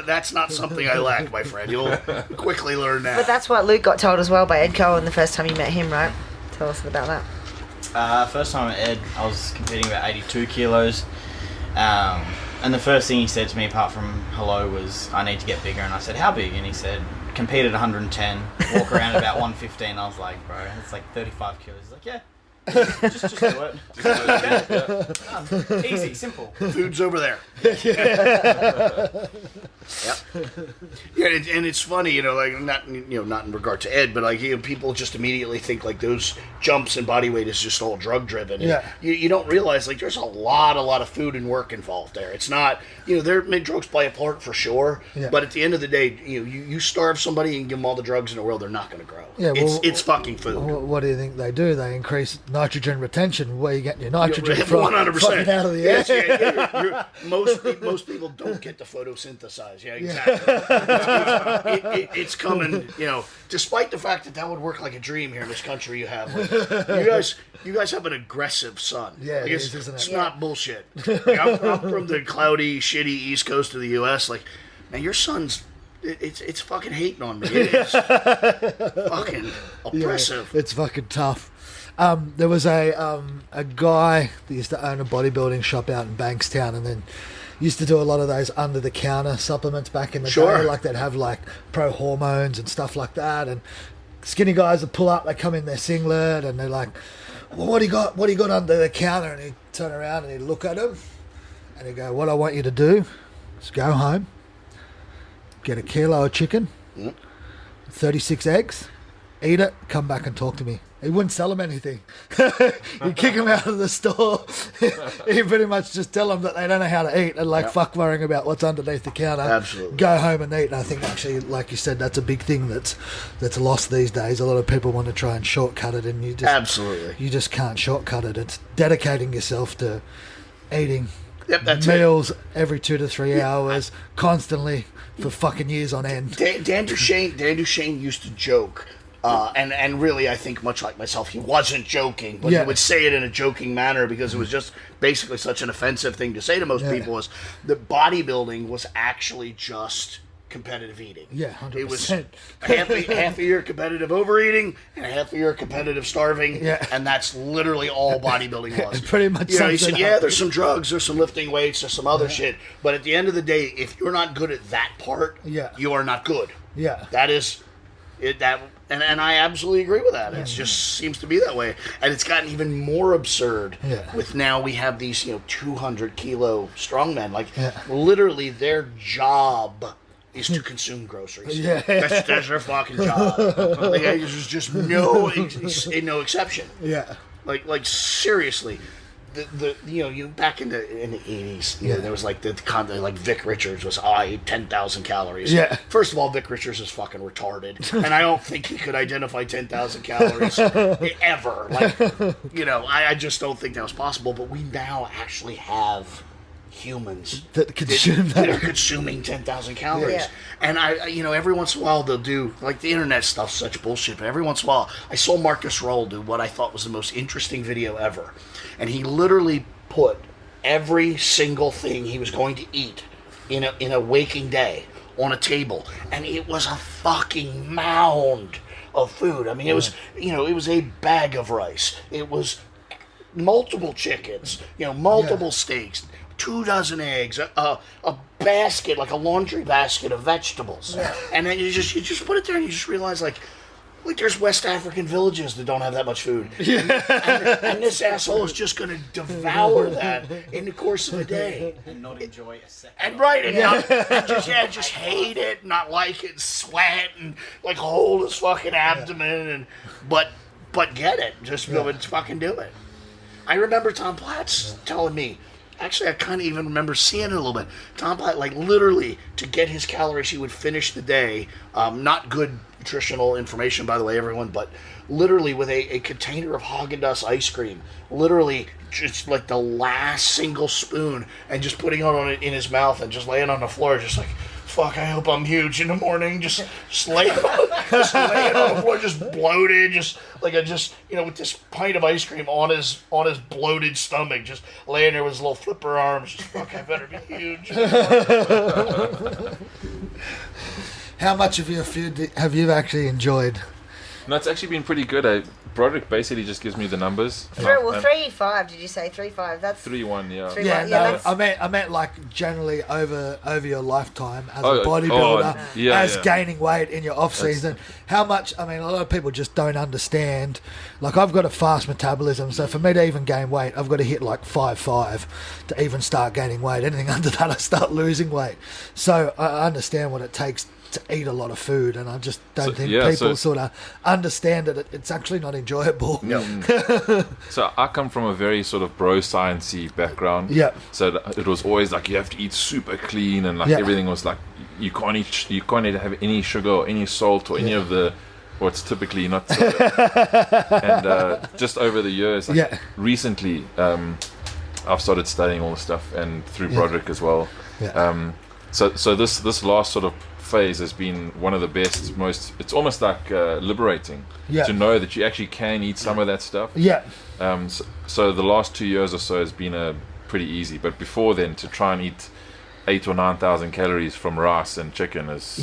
That's not something I lack, my friend. You'll quickly learn that. But that's what Luke got told as well by Ed Cohen the first time you met him, right? Tell us about that. First time at Ed, I was competing about 82 kilos. And the first thing he said to me, apart from hello, was, I need to get bigger. And I said, how big? And he said, compete at 110, walk around about 115. I was like, bro, it's like 35 kilos. He's like, yeah. just do it. Easy, simple. Food's over there. Yep. Yeah, and it's funny, like not in regard to Ed, but like people just immediately think like those jumps and body weight is just all drug driven. Yeah. You don't realize like there's a lot of food and work involved there. It's not drugs play a part for sure, but at the end of the day, you starve somebody and give them all the drugs in the world, they're not going to grow. Yeah, it's fucking food. What do you think they do? They increase nitrogen retention. Where you getting your nitrogen from? 100%. Fucking out of the air. Yes, most people don't get to photosynthesize. Yeah, exactly. It's coming. Despite the fact that would work like a dream here in this country. You have you guys have an aggressive sun. Yeah, like isn't it? It's not bullshit. Like, I'm from the cloudy, shitty East Coast of the U.S. Like, man, your son's. It's fucking hating on me. It is fucking oppressive. Yeah, it's fucking tough. There was a guy that used to own a bodybuilding shop out in Bankstown, and then used to do a lot of those under-the-counter supplements back in the day. Like they'd have like pro hormones and stuff like that. And skinny guys would pull up, they come in their singlet, and they're like, "Well, what do you got? What do you got under the counter?" And he'd turn around and he'd look at him, and he'd go, "What I want you to do is go home, get a kilo of chicken, 36 eggs, eat it, come back and talk to me." He wouldn't sell them anything. He'd kick them out of the store. He'd pretty much just tell them that they don't know how to eat and fuck worrying about what's underneath the counter. Absolutely. Go home and eat. And I think actually, like you said, that's a big thing that's lost these days. A lot of people want to try and shortcut it, and you just can't shortcut it. It's dedicating yourself to eating meals every 2 to 3 hours constantly for fucking years on end. Dan Duchesne used to joke. And really, I think much like myself, he wasn't joking, but he would say it in a joking manner because it was just basically such an offensive thing to say to most people. Was that bodybuilding was actually just competitive eating? Yeah, 100%. It was half a year competitive overeating and half a year competitive starving, and that's literally all bodybuilding was. Pretty much. He said, there's some drugs, there's some lifting weights, there's some other shit, but at the end of the day, if you're not good at that part, you are not good. Yeah, that is it. And I absolutely agree with that. It just seems to be that way. And it's gotten even more absurd with now we have these, 200 kilo strongmen. Like, literally their job is to consume groceries. That's their fucking job. Like, there's just no exception. Yeah. Like seriously. You back in the 80s, there was like like Vic Richards was, I ate 10,000 calories. Yeah. First of all, Vic Richards is fucking retarded, and I don't think he could identify 10,000 calories ever. Like, I just don't think that was possible. But we now actually have humans consuming 10,000 calories. And every once in a while they'll do, like, the internet stuff's such bullshit, but every once in a while I saw Marcus Roll do what I thought was the most interesting video ever. And he literally put every single thing he was going to eat in a waking day on a table, and it was a fucking mound of food. I mean, it was, it was a bag of rice. It was multiple chickens, multiple steaks, 24 eggs, a basket, like a laundry basket of vegetables. And then you just put it there and you just realize, like there's West African villages that don't have that much food. And this asshole is just going to devour that in the course of a day. And not enjoy a second. And just hate it, not like it, sweat, and like hold his fucking abdomen, but get it. Just go and fucking do it. I remember Tom Platz telling me actually, I kind of even remember seeing it a little bit. Tom Platt, like literally, to get his calories, he would finish the day. Not good nutritional information, by the way, everyone, but literally with a container of Haagen-Dazs ice cream, literally just like the last single spoon, and just putting it on it in his mouth and just laying on the floor, just like, fuck, I hope I'm huge in the morning. Just laying on the floor, just bloated, just with this pint of ice cream on his bloated stomach, just laying there with his little flipper arms. Just, fuck, I better be huge. How much of your food have you actually enjoyed? No, it's actually been pretty good. Broderick basically just gives me the numbers. 3-5. Did you say 3-5? That's 3-1. Yeah. 3-1. Yeah, Yeah, no, I meant like generally over your lifetime as a bodybuilder, gaining weight in your off season. How much? I mean, a lot of people just don't understand. Like, I've got a fast metabolism, so for me to even gain weight, I've got to hit like 5.5 to even start gaining weight. Anything under that, I start losing weight. So I understand what it takes to eat a lot of food, and I just don't think people sort of understand that it's actually not enjoyable. No. So I come from a very sort of bro sciencey background. Yeah. So it was always like you have to eat super clean, and like everything was like you can't have any sugar or any salt or any of the what's typically not. And just over the years, recently, I've started studying all the stuff, and through Broderick as well. Yeah. So this last sort of phase has been one of the best, it's almost like liberating to know that you actually can eat some of that stuff. So the last 2 years or so has been pretty easy, but before then, to try and eat 8,000 or 9,000 calories from rice and chicken is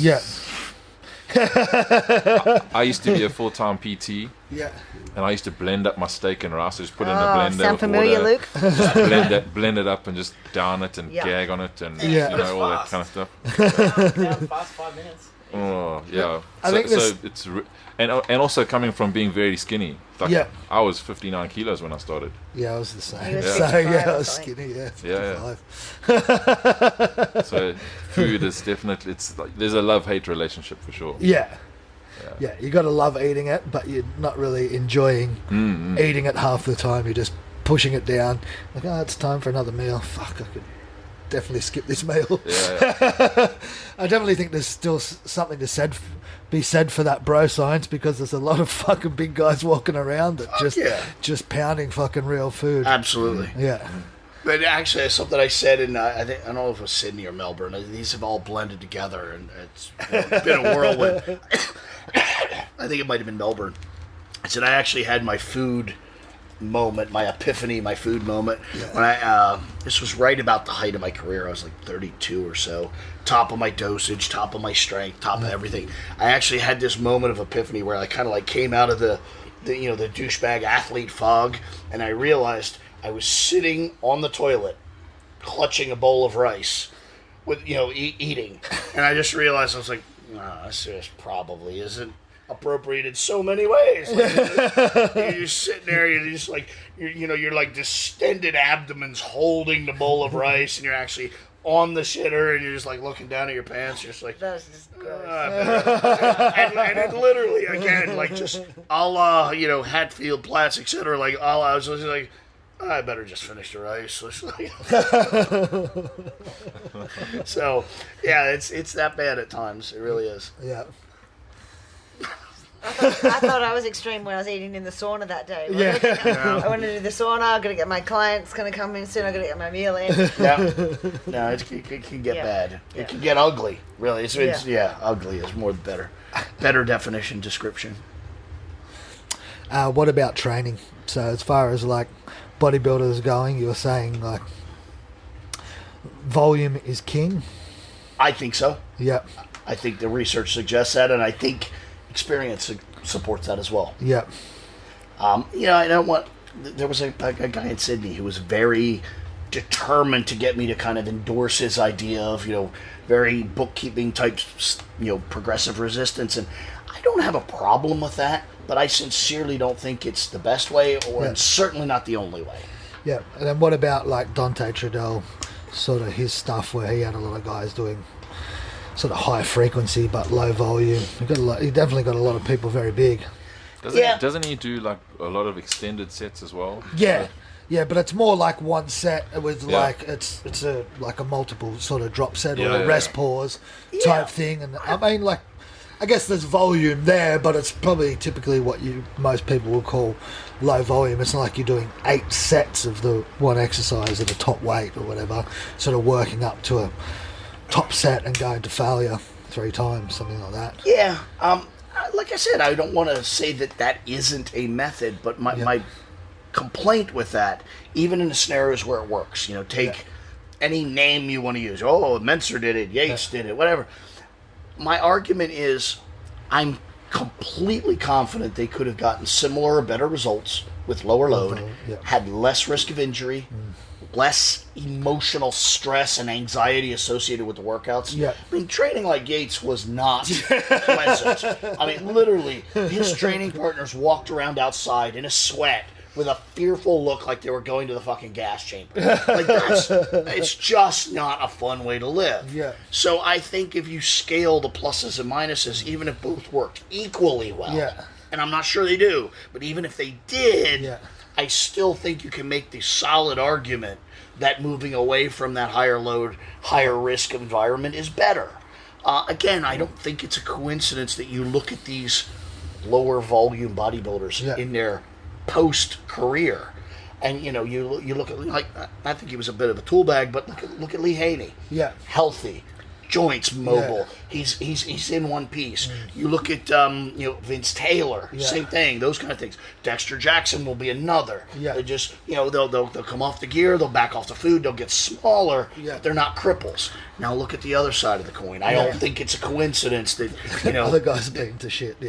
I used to be a full-time PT, and I used to blend up my steak and rice. I just put it in a blender. Sound familiar, water, Luke? Just blend it up and just down it and gag on it and all that kind of stuff. Down fast, 5 minutes. Oh yeah. I think it's and also coming from being very skinny. Like I was 59 kilos when I started. Yeah, I was the same. was So 55, I was skinny. 55. So food is definitely, it's like there's a love-hate relationship for sure. Yeah, you got to love eating it, but you're not really enjoying eating it half the time. You're just pushing it down. Like, it's time for another meal. Fuck, I could definitely skip this meal. I definitely think there's still something to be said for that bro science, because there's a lot of fucking big guys walking around that just pounding fucking real food. Absolutely. Yeah. But actually, it's something I said in, I don't know if it was Sydney or Melbourne. These have all blended together, and it's been a whirlwind. I think it might have been Melbourne. I said I actually had my food moment, my epiphany, my food moment. When this was right about the height of my career. I was like 32 or so, top of my dosage, top of my strength, top of everything. I actually had this moment of epiphany where I kind of like came out of the douchebag athlete fog, and I realized I was sitting on the toilet, clutching a bowl of rice, with eating, and I just realized I was like, this probably isn't appropriate in so many ways. Like, you're just sitting there, you're just like you're like distended abdomens holding the bowl of rice, and you're actually on the shitter, and you're just like looking down at your pants. You're just like, That's just gross. and it literally again like just a la Hatfield, Platts, etc. Like I was just like, I better just finish the rice. So yeah, it's that bad at times. It really is. Yeah. I thought I was extreme when I was eating in the sauna that day. I want to do the sauna. I've got to get my clients going to come in soon. I've got to get my meal in. No, it can get bad. It can get ugly. Really, it's ugly is more the better definition, description. What about training? So as far as like bodybuilders going, you were saying like volume is king. I think so. Yeah. I think the research suggests that, and I think experience supports that as well. Yeah. I don't want. There was a guy in Sydney who was very determined to get me to kind of endorse his idea of very bookkeeping type progressive resistance, and I don't have a problem with that, but I sincerely don't think it's the best way, or it's certainly not the only way. Yeah. And then what about like Dante Trudell, sort of his stuff where he had a lot of guys doing sort of high frequency but low volume. He definitely got a lot of people very big. Doesn't he do like a lot of extended sets as well? Yeah. Yeah, but it's more like one set with like it's a like a multiple sort of drop set or a rest pause type thing, and I mean like I guess there's volume there, but it's probably typically what most people will call low volume. It's not like you're doing 8 sets of the one exercise at a top weight or whatever, sort of working up to a top set and going to failure 3 times, something like that. Yeah. Like I said, I don't want to say that isn't a method, but my complaint with that, even in the scenarios where it works, take any name you want to use. Oh, Menser did it, Yates did it, whatever. My argument is I'm completely confident they could have gotten similar or better results with lower load, had less risk of injury, less emotional stress and anxiety associated with the workouts. Yeah. I mean, training like Yates was not pleasant. I mean, literally, his training partners walked around outside in a sweat with a fearful look like they were going to the fucking gas chamber. Like, it's just not a fun way to live. Yeah. So I think if you scale the pluses and minuses, even if both worked equally well, and I'm not sure they do, but even if they did, I still think you can make the solid argument that moving away from that higher load, higher risk environment is better. Again, I don't think it's a coincidence that you look at these lower volume bodybuilders in their post-career, and you look at, like, I think he was a bit of a tool bag, but look at Lee Haney. Healthy, joints mobile. He's in one piece. You look at Vince Taylor, same thing. Those kind of things. Dexter Jackson will be another. They just they'll come off the gear, they'll back off the food, they'll get smaller, but they're not cripples. Now look at the other side of the coin. I don't think it's a coincidence that other guys are beaten to shit.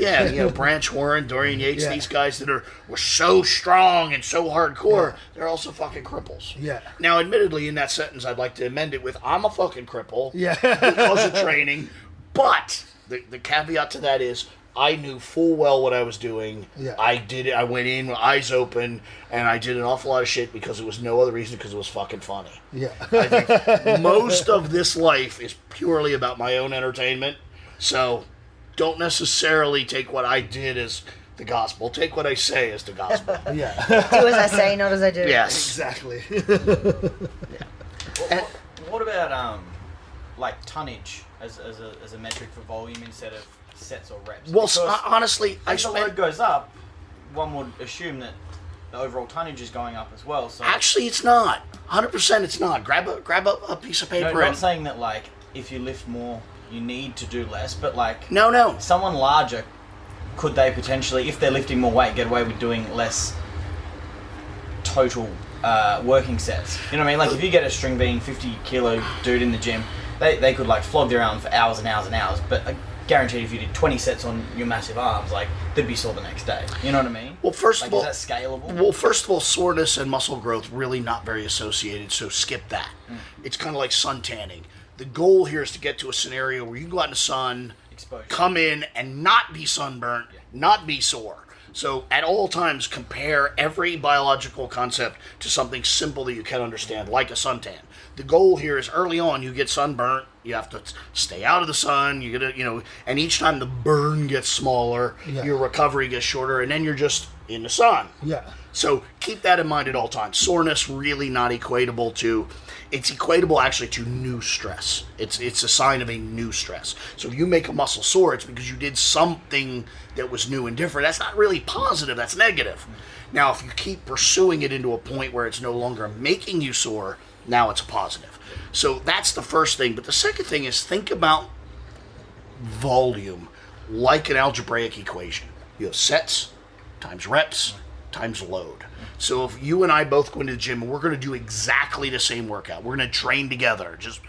Branch Warren, Dorian Yates, these guys that were so strong and so hardcore, they're also fucking cripples. Now, admittedly, in that sentence, I'd like to amend it with I'm a fucking cripple because of training. But the caveat to that is I knew full well what I was doing. I did it. I went in with eyes open, and I did an awful lot of shit because it was no other reason, because it was fucking funny. I think most of this life is purely about my own entertainment. So don't necessarily take what I did as the gospel. Take what I say as the gospel. Do as I say, not as I do. Yes. Exactly. What about like tonnage as a metric for volume instead of sets or reps? Well, honestly, as the load goes up, one would assume that the overall tonnage is going up as well. So actually, it's not. 100% it's not. Grab a piece of paper. No, not saying that like if you lift more, you need to do less, but like no, someone larger, could they potentially, if they're lifting more weight, get away with doing less total working sets? You know what I mean? Like if you get a string being 50 kilo dude in the gym, they could like flog their arm for hours and hours and hours, but I guarantee if you did 20 sets on your massive arms, like they'd be sore the next day. You know what I mean? Well, first of all, is that scalable? Well, first of all, soreness and muscle growth really not very associated, so skip that. It's kind of like sun tanning. The goal here is to get to a scenario where you can go out in the sun, exposure, come in and not be sunburnt, not be sore. So at all times, compare every biological concept to something simple that you can understand, like a suntan. The goal here is early on, you get sunburnt, you have to stay out of the sun, you get and each time the burn gets smaller, your recovery gets shorter, and then you're just in the sun. So keep that in mind at all times. Soreness really not equatable to, it's equatable actually to new stress. It's a sign of a new stress. So if you make a muscle sore, it's because you did something that was new and different. That's not really positive, that's negative. Now, if you keep pursuing it into a point where it's no longer making you sore, now it's a positive. So that's the first thing. But the second thing is think about volume like an algebraic equation. You have sets times reps times load. So if you and I both go into the gym and we're going to do exactly the same workout, we're going to train together, just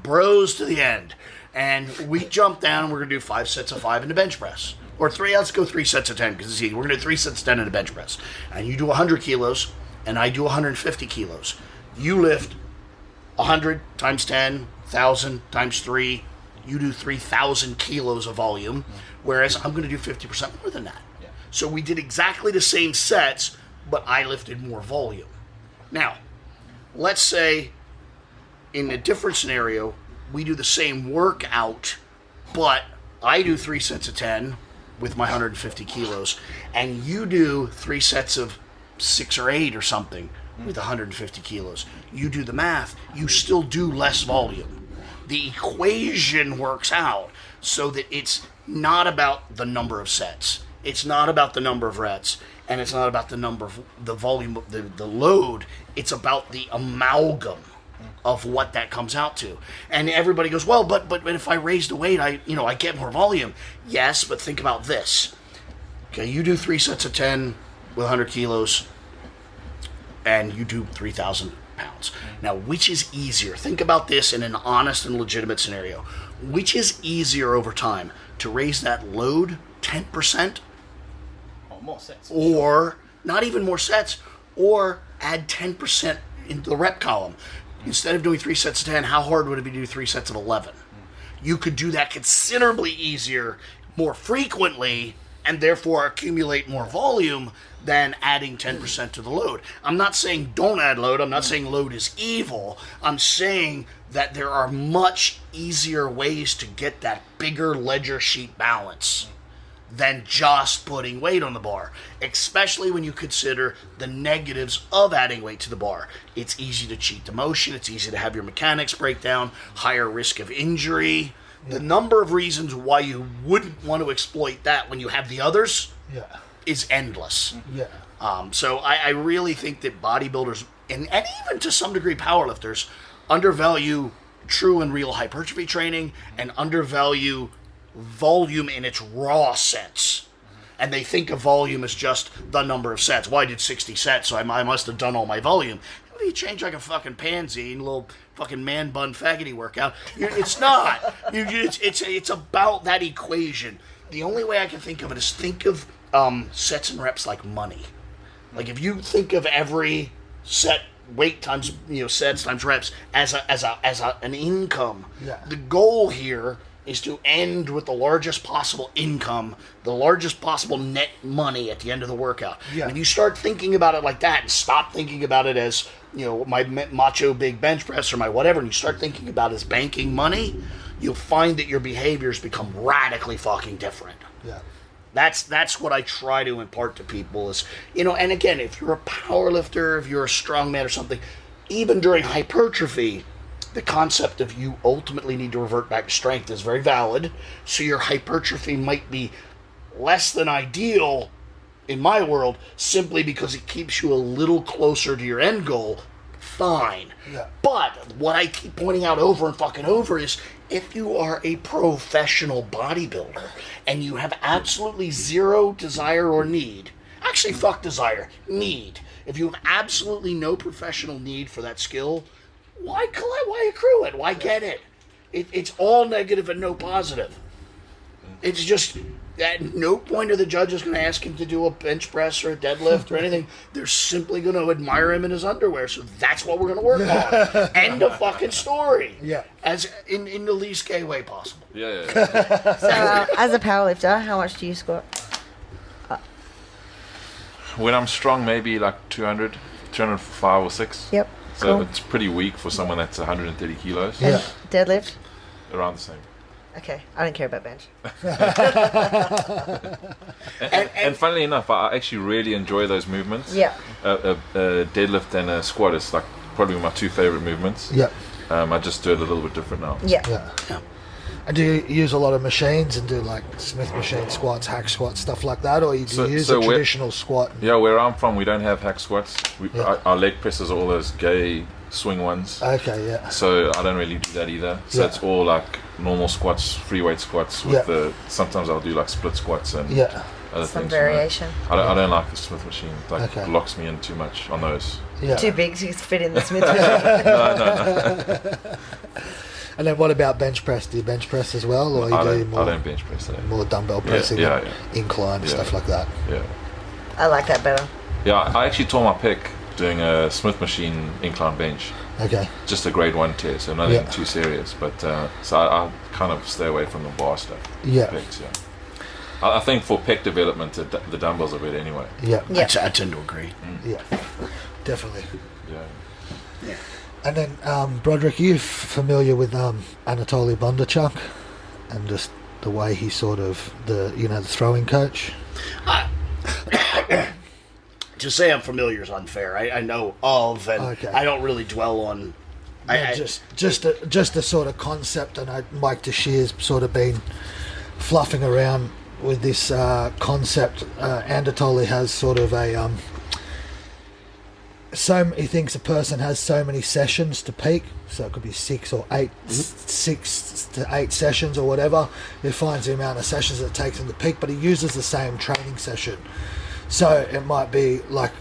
bros to the end, and we jump down and we're going to do 5 sets of 5 in the bench press. Or let's go 3 sets of 10 because it's easy. We're going to do 3 sets of 10 in the bench press. And you do 100 kilos and I do 150 kilos. You lift 100 times 10, 1,000 times 3. You do 3,000 kilos of volume, whereas I'm going to do 50% more than that. So we did exactly the same sets, but I lifted more volume. Now, let's say in a different scenario, we do the same workout, but I do 3 sets of 10 with my 150 kilos, and you do 3 sets of 6 or 8 or something with 150 kilos. You do the math, you still do less volume. The equation works out so that it's not about the number of sets. It's not about the number of reps, and it's not about the number of the volume of the load. It's about the amalgam of what that comes out to. And everybody goes, well, but if I raise the weight, I get more volume. Yes, but think about this. Okay, you do 3 sets of 10 with 100 kilos, and you do 3,000 pounds. Now, which is easier? Think about this in an honest and legitimate scenario. Which is easier over time, to raise that load 10%? More sets. Or not even more sets, or add 10% into the rep column. Instead of doing 3 sets of 10, how hard would it be to do 3 sets of 11? You could do that considerably easier, more frequently, and therefore accumulate more volume than adding 10% to the load. I'm not saying don't add load. I'm not saying load is evil. I'm saying that there are much easier ways to get that bigger ledger sheet balance than just putting weight on the bar, especially when you consider the negatives of adding weight to the bar. It's easy to cheat the motion. It's easy to have your mechanics break down, higher risk of injury. The number of reasons why you wouldn't want to exploit that when you have the others is endless. So I really think that bodybuilders, and even to some degree powerlifters, undervalue true and real hypertrophy training and undervalue volume in its raw sense. And they think of volume as just the number of sets. Well, I did 60 sets, so I must have done all my volume. What do you change like a fucking pansy in a little fucking man bun faggoty workout? It's not. It's about that equation. The only way I can think of it is think of sets and reps like money. Like if you think of every set weight times sets times reps as an income. The goal here is to end with the largest possible income, the largest possible net money at the end of the workout. And if you start thinking about it like that and stop thinking about it as, my macho big bench press or my whatever, and you start thinking about it as banking money, you'll find that your behaviors become radically fucking different. That's what I try to impart to people is, and again, if you're a power lifter, if you're a strongman or something, even during hypertrophy, the concept of you ultimately need to revert back to strength is very valid. So your hypertrophy might be less than ideal in my world simply because it keeps you a little closer to your end goal. Fine. But what I keep pointing out over and fucking over is if you are a professional bodybuilder and you have absolutely zero desire or need, actually fuck desire, need. If you have absolutely no professional need for that skill, why accrue it? Why get it? It's all negative and no positive. It's just at no point are the judges going to ask him to do a bench press or a deadlift or anything. They're simply going to admire him in his underwear. So that's what we're going to work on. End of fucking story. As in the least gay way possible. So as a powerlifter, how much do you squat? When I'm strong, maybe like 200, 205 or 6. Yep. So it's pretty weak for someone that's 130 kilos. And deadlift? Around the same. Okay, I don't care about bench. and funnily enough, I actually really enjoy those movements. A deadlift and a squat is like probably my 2 favorite movements. I just do it a little bit different now. And do you use a lot of machines and do like Smith machine squats, hack squats, stuff like that, or do you use a traditional squat? Where I'm from, we don't have hack squats. Our leg presses are all those gay swing ones. So I don't really do that either. So it's all like normal squats, free weight squats with sometimes I'll do like split squats and other Some things. variation. I don't like the Smith machine. It locks me in too much on those. Too big to fit in the Smith machine. No. And then what about bench press? Do you bench press as well, or I do more? I don't bench press. More dumbbell pressing, incline, stuff like that. I like that better. I actually tore my pec doing a Smith machine incline bench. Just a grade 1 tear, so nothing too serious. But so I kind of stay away from the bar stuff. Pecs, I think for pec development, the dumbbells are better anyway. I tend to agree. Definitely. And then, Broderick, are you familiar with Anatoly Bondarchuk and just the way he sort of the throwing coach? To say I'm familiar is unfair. I know of, and Okay. I don't really dwell on. Yeah, just a sort of concept, and Mike Teixeira's sort of been fluffing around with this concept. Anatoly has sort of a he thinks a person has so many sessions to peak, so it could be 6 or 8, 6 to 8 sessions or whatever. He finds the amount of sessions it takes him to peak, but he uses the same training session. So it might be like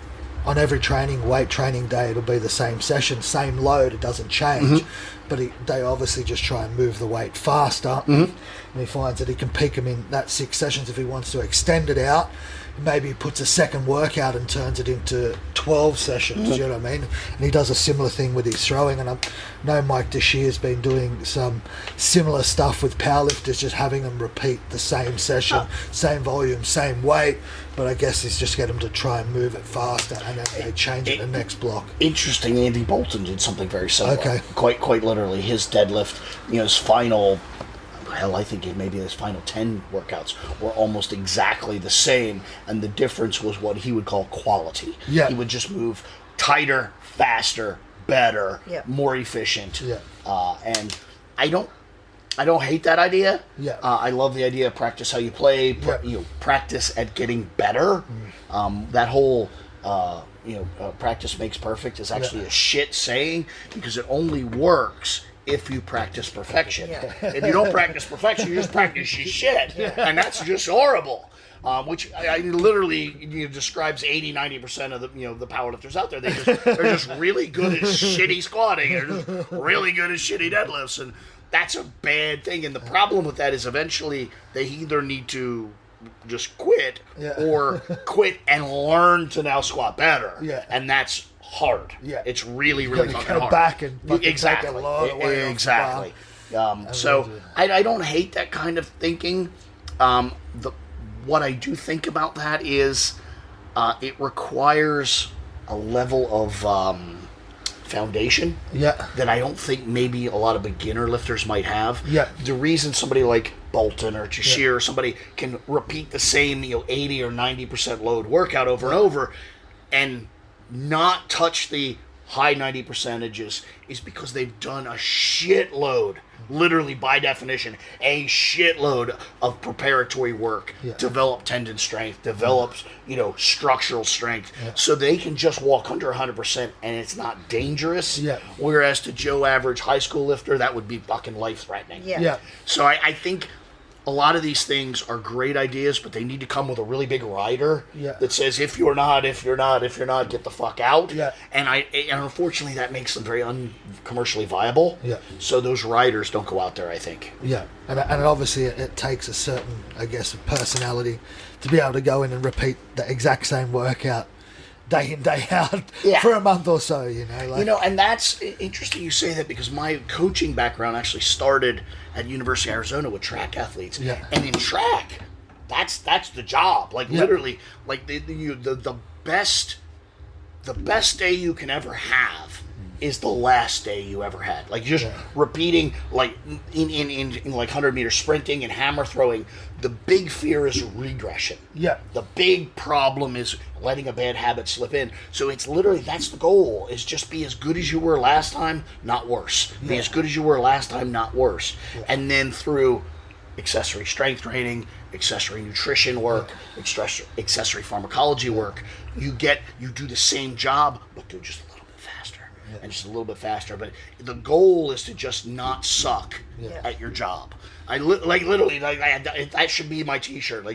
on every weight training day, it'll be the same session, same load, it doesn't change. But they obviously just try and move the weight faster. And he finds that he can peak him in that 6 sessions if he wants to extend it out. Maybe he puts a second workout and turns it into 12 sessions, you know what I mean? And he does a similar thing with his throwing. And I know Mike Teixeira's been doing some similar stuff with powerlifters, just having them repeat the same session, same volume, same weight. But I guess it's just get them to try and move it faster, and then they change it the next block. Interesting, Andy Bolton did something very similar. Okay. Quite literally, his deadlift, his final... Hell, I think maybe his final 10 workouts were almost exactly the same, and the difference was what he would call quality. Yeah. He would just move tighter, faster, better, more efficient. Yeah. And I don't hate that idea. Yeah. I love the idea of practice how you play, practice at getting better. That whole practice makes perfect is actually a shit saying, because it only works if you practice perfection. If you don't practice perfection, you just practice your shit. And that's just horrible. Which I literally describes 80-90% of the powerlifters out there. They're just really good at shitty squatting. They're just really good at shitty deadlifts. And that's a bad thing. And the problem with that is eventually they either need to just quit or quit and learn to now squat better. And that's hard. It's really fucking hard. Back and exactly. Take a lot of weight Exactly. So I don't hate that kind of thinking. What I do think about that is it requires a level of foundation that I don't think maybe a lot of beginner lifters might have. The reason somebody like Bolton or Teixeira or somebody can repeat the same 80 or 90% load workout over and over and not touch the high 90 percentages is because they've done a shitload, literally by definition, a shitload of preparatory work, develop tendon strength, develops, structural strength, so they can just walk under 100% and it's not dangerous. Whereas to Joe average high school lifter, that would be fucking life-threatening. So I think a lot of these things are great ideas, but they need to come with a really big rider that says, if you're not, get the fuck out. And unfortunately, that makes them very uncommercially viable. So those riders don't go out there, I think. And obviously it takes a certain, I guess, personality to be able to go in and repeat the exact same workout day in, day out for a month or so, and that's interesting you say that, because my coaching background actually started at University of Arizona with track athletes. And in track, that's the job. Literally, the best day you can ever have is the last day you ever had. Repeating, in 100-meter sprinting and hammer throwing, the big fear is regression. The big problem is letting a bad habit slip in. So it's literally, that's the goal, is just be as good as you were last time, not worse. Be as good as you were last time, not worse. And then through accessory strength training, accessory nutrition work, accessory pharmacology work, you do the same job, but do just and just a little bit faster. But the goal is to just not suck at your job. Literally, that should be my t-shirt.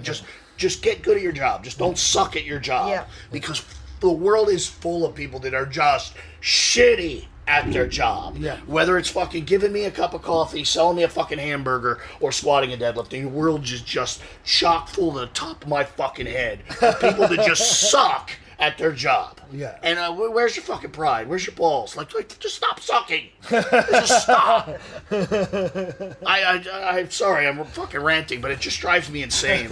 Just get good at your job. Just don't suck at your job. Because the world is full of people that are just shitty at their job. Whether it's fucking giving me a cup of coffee, selling me a fucking hamburger, or squatting and deadlifting, the world is just chock full to the top of my fucking head of people that just suck at their job. And where's your fucking pride? Where's your balls? Just stop sucking. Just stop. I'm sorry, I'm fucking ranting, but it just drives me insane.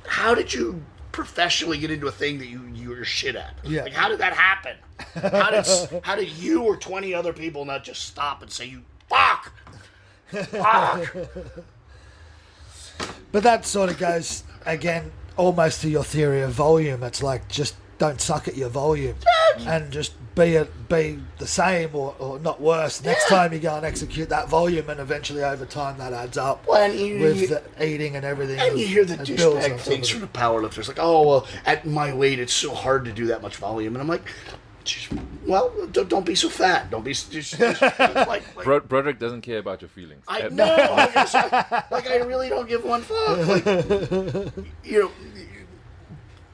How did you professionally get into a thing that you're shit at? How did that happen? How did you or 20 other people not just stop and say, you fuck? But that sort of goes, again, almost to your theory of volume. It's like, just don't suck at your volume and just be the same or not worse. Next time you go and execute that volume, and eventually over time that adds up with the eating and everything. And you hear the it builds douchebag on things top from of the powerlifters, like, oh, well, at my weight, it's so hard to do that much volume. And I'm like, well, don't be so fat. Don't be just like Broderick doesn't care about your feelings. I know. I really don't give one fuck. Like, you know,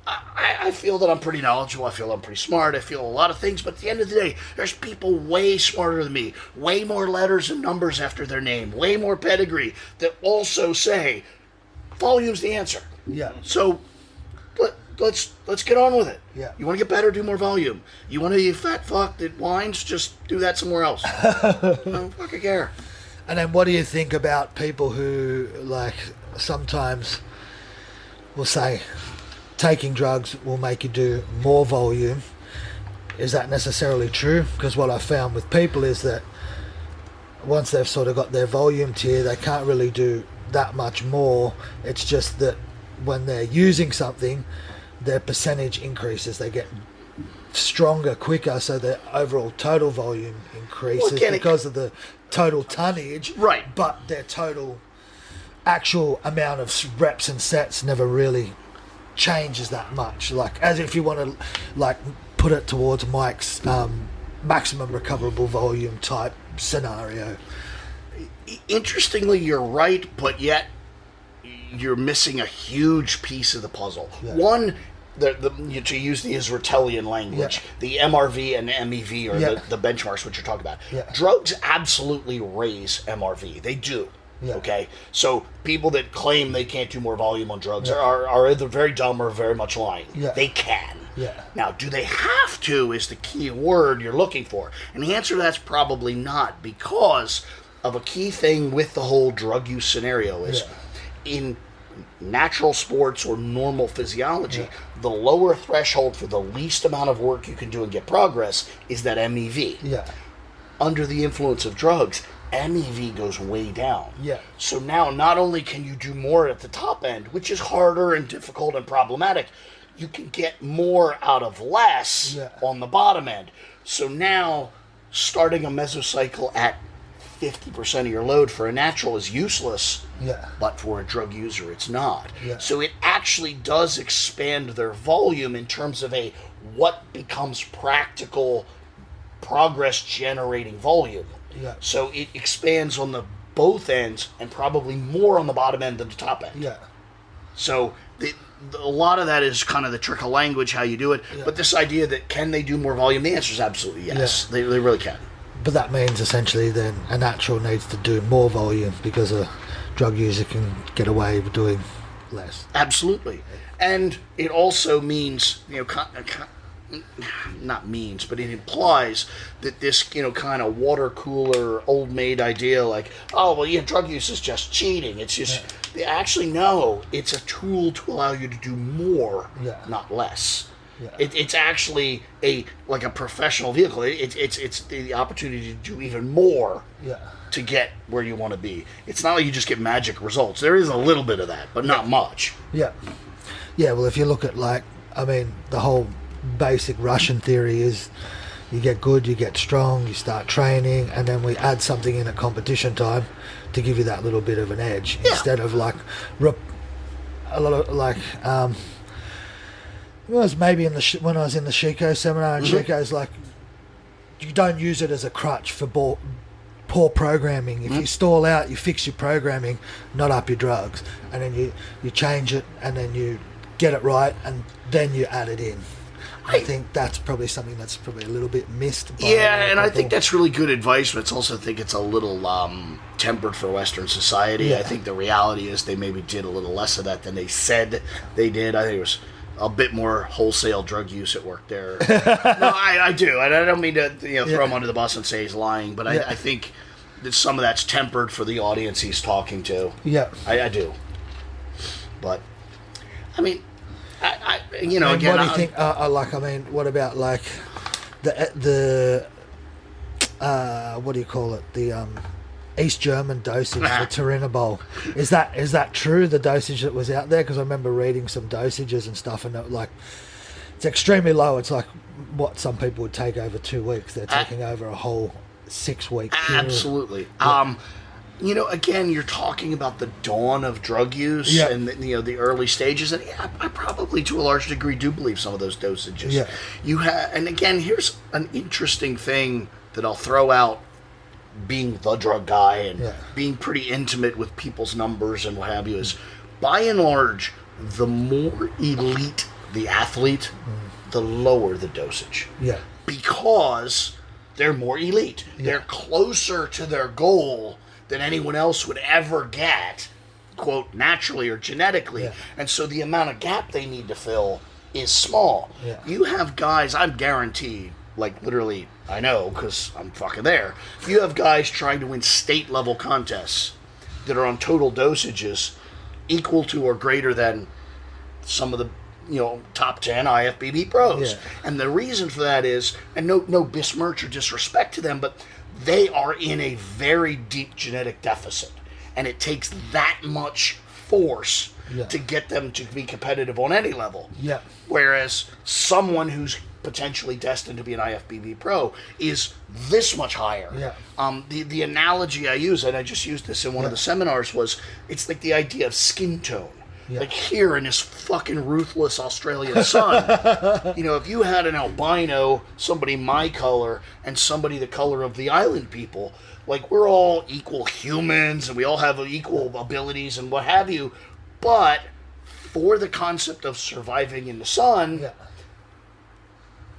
I feel that I'm pretty knowledgeable. I feel I'm pretty smart. I feel a lot of things. But at the end of the day, there's people way smarter than me, way more letters and numbers after their name, way more pedigree, that also say volume's the answer. Yeah. So let's get on with it. Yeah. You want to get better, do more volume. You want to be a fat fuck that whines, just do that somewhere else. I don't fucking care. And then what do you think about people who, like, sometimes will say taking drugs will make you do more volume? Is that necessarily true? Because what I found with people is that once they've sort of got their volume tier, they can't really do that much more. It's just that when they're using something, their percentage increases. They get stronger quicker, so their overall total volume increases because of the total tonnage. Right. But their total actual amount of reps and sets never really changes that much. Like, as if you want to, like, put it towards Mike's maximum recoverable volume type scenario. Interestingly, you're right, but yet you're missing a huge piece of the puzzle. Yeah. One, to use the Israelian language, the MRV and MEV are the benchmarks which you're talking about. Yeah. Drugs absolutely raise MRV. They do. Yeah. Okay? So people that claim they can't do more volume on drugs are either very dumb or very much lying. Yeah. They can. Yeah. Now, do they have to is the key word you're looking for. And the answer to that's probably not, because of a key thing with the whole drug use scenario is in natural sports or normal physiology, the lower threshold for the least amount of work you can do and get progress is that MEV. Yeah. Under the influence of drugs, MEV goes way down. Yeah. So now not only can you do more at the top end, which is harder and difficult and problematic, you can get more out of less on the bottom end. So now starting a mesocycle at 50% of your load for a natural is useless, but for a drug user it's not. So it actually does expand their volume in terms of what becomes practical progress generating volume. So it expands on the both ends and probably more on the bottom end than the top end. So a lot of that is kind of the trick of language, how you do it. But this idea that can they do more volume, the answer is absolutely yes. They really can. But that means essentially then a natural needs to do more volume because a drug user can get away with doing less. Absolutely. And it also means, not means, but it implies that this, kind of water cooler, old maid idea, like, oh, well, drug use is just cheating. It's just, actually, no, it's a tool to allow you to do more, not less. It's actually like a professional vehicle. It's the opportunity to do even more to get where you want to be. It's not like you just get magic results. There is a little bit of that, but not much. Yeah, well, if you look at, the whole basic Russian theory is you get good, you get strong, you start training, and then we add something in at competition time to give you that little bit of an edge instead of a lot of it was maybe when I was in the Chico seminar, and Chico's like, you don't use it as a crutch for poor programming. If you stall out, you fix your programming, not up your drugs, and then you change it, and then you get it right, and then you add it in. I think that's probably something that's probably a little bit missed. And I think that's really good advice, but I also think it's a little tempered for Western society. I think the reality is they maybe did a little less of that than they said they did. I think it was a bit more wholesale drug use at work there. No, I do. And I don't mean to throw him under the bus and say he's lying, but I think that some of that's tempered for the audience he's talking to. Yeah. I do. But, I mean, again... What do you think, what about, the what do you call it? The East German dosage for turinabol. Is that true? The dosage that was out there? Because I remember reading some dosages and stuff, and it's extremely low. It's like what some people would take over 2 weeks. They're taking over a whole 6-week period. Absolutely. Yeah. Again, you're talking about the dawn of drug use and the early stages, and I probably to a large degree do believe some of those dosages. Yeah. And again, here's an interesting thing that I'll throw out, being the drug guy and being pretty intimate with people's numbers and what have you, is by and large, the more elite the athlete, the lower the dosage. Yeah. Because they're more elite. Yeah. They're closer to their goal than anyone else would ever get, quote, naturally or genetically. Yeah. And so the amount of gap they need to fill is small. Yeah. You have guys, I'm guaranteed, like literally, I know because I'm fucking there. You have guys trying to win state level contests that are on total dosages equal to or greater than some of the top 10 IFBB pros. Yeah. And the reason for that is, and no besmirch or disrespect to them, but they are in a very deep genetic deficit. And it takes that much force to get them to be competitive on any level. Yeah. Whereas someone who's potentially destined to be an IFBB pro is this much higher. Yeah. The analogy I use, and I just used this in one of the seminars, was it's like the idea of skin tone. Yeah. Like here in this fucking ruthless Australian sun, if you had an albino, somebody my color, and somebody the color of the island people, like we're all equal humans and we all have equal abilities and what have you, but for the concept of surviving in the sun,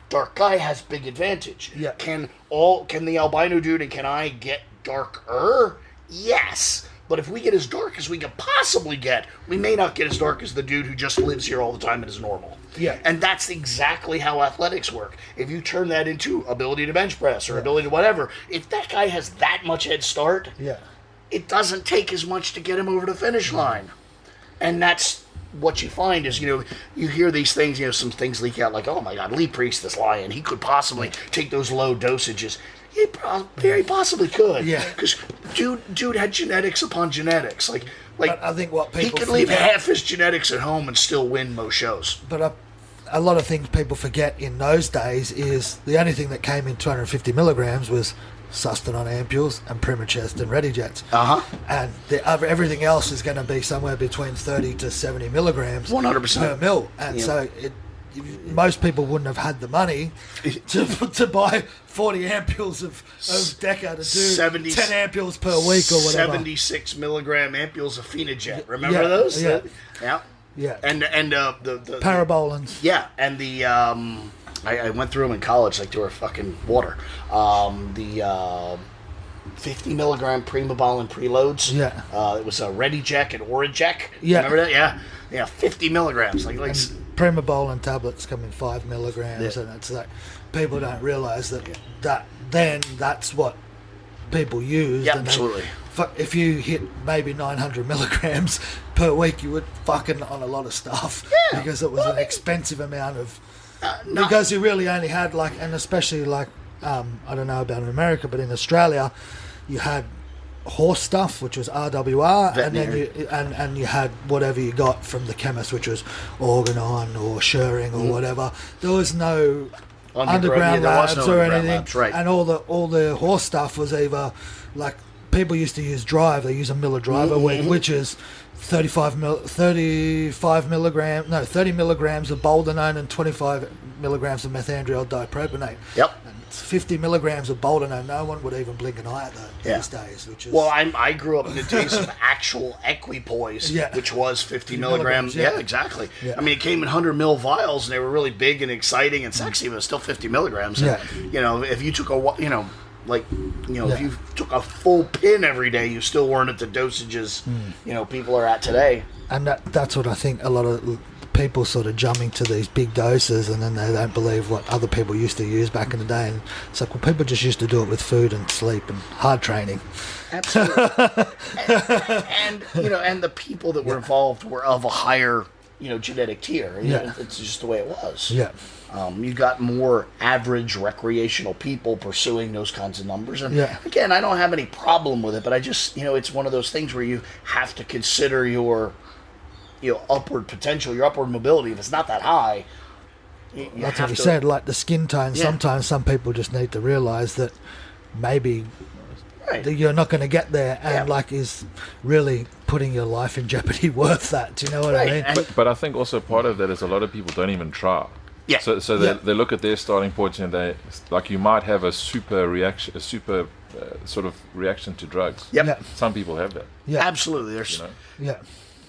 dark guy has big advantage. Yeah. Can the albino dude and can I get darker? Yes. But if we get as dark as we can possibly get, we may not get as dark as the dude who just lives here all the time and is normal. Yeah. And that's exactly how athletics work. If you turn that into ability to bench press or ability to whatever, if that guy has that much head start, it doesn't take as much to get him over the finish line. And that's what you find is, you hear these things, some things leak out like, oh my God, Lee Priest, this lion, he could possibly take those low dosages. He very possibly could. Yeah. Because dude had genetics upon genetics. Like but I think what people he could leave half his genetics at home and still win most shows. But a lot of things people forget in those days is the only thing that came in 250 milligrams was Sustanon ampules and Primachest and Ready Jets. And everything else is going to be somewhere between 30 to 70 milligrams 100% per mil. And so most people wouldn't have had the money to buy 40 ampules of Deca to do 10 ampules per week or whatever. 76 milligram ampules of Phenojet. Remember those? Yeah. Yeah. And the Parabolans. Yeah, and the I went through them in college like they were fucking water. The 50 milligram Primobolan preloads. Yeah. It was a Ready Jack and Orajec. Yeah. Remember that? Yeah. 50 milligrams. Like Primobolan tablets come in 5 milligrams, and it's like people don't realise that's what people use. Yeah, absolutely. If you hit maybe 900 milligrams per week, you would fucking on a lot of stuff because it was an expensive amount of. Because you really only had and especially I don't know about in America, but in Australia, you had horse stuff, which was RWR, and you had whatever you got from the chemist, which was Organon or Schering or whatever. There was no underground labs or anything, right. And all the horse stuff was either like people used to use Drive. They use a Miller Drive a week, which is 30 milligrams of boldenone and 25 milligrams of methandriol dipropionate. Yep. And it's 50 milligrams of boldenone. No one would even blink an eye at that these days. Which is I grew up in the days of actual equipoise, which was 50 milligrams. Yeah, exactly. Yeah. I mean, it came in 100 mil vials, and they were really big and exciting and sexy, but it was still 50 milligrams. And, if you took if you took a full pin every day, you still weren't at the dosages, people are at today. And that's what I think a lot of people sort of jumping to these big doses, and then they don't believe what other people used to use back in the day. And it's like, well, people just used to do it with food and sleep and hard training. Absolutely. and the people that were involved were of a higher genetic tier. Yeah. It's just the way it was. Yeah. You got more average recreational people pursuing those kinds of numbers. And Yeah. again, I don't have any problem with it, but I just, it's one of those things where you have to consider your, upward potential, your upward mobility. If it's not that high, That's what we said, like the skin tone. Yeah. Sometimes some people just need to realise that maybe Right. that you're not going to get there, and Yeah. is really putting your life in jeopardy worth that? Do you know what Right, I mean? and- But I think also part of that is a lot of people don't even try. Yeah. So they look at their starting points and you might have a super sort of reaction to drugs. Yep. Yeah. Some people have that. Yeah. Absolutely. There's Yeah.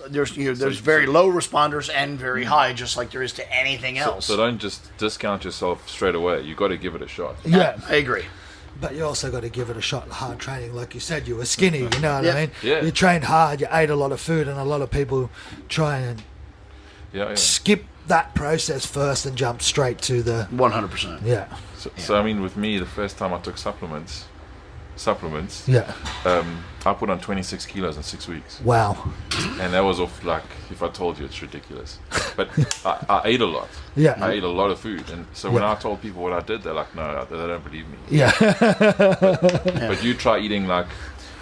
there's very low responders and very high, just like there is to anything else. So don't just discount yourself straight away. You got to give it a shot. Yeah. I agree. But you also got to give it a shot. Hard training, like you said, you were skinny. You know what Yeah. I mean? Yeah. You trained hard. You ate a lot of food, and a lot of people try and Yeah. skip that process first and jump straight to the 100%. yeah. So I mean, with me, the first time I took supplements, Yeah. I put on 26 kilos in 6 weeks. Wow. And that was off, like, if I told you, it's ridiculous. But I ate a lot. Yeah. I ate a lot of food. And so when Yeah. I told people what I did, they're like, no, they don't believe me. Yeah. But you try eating, like,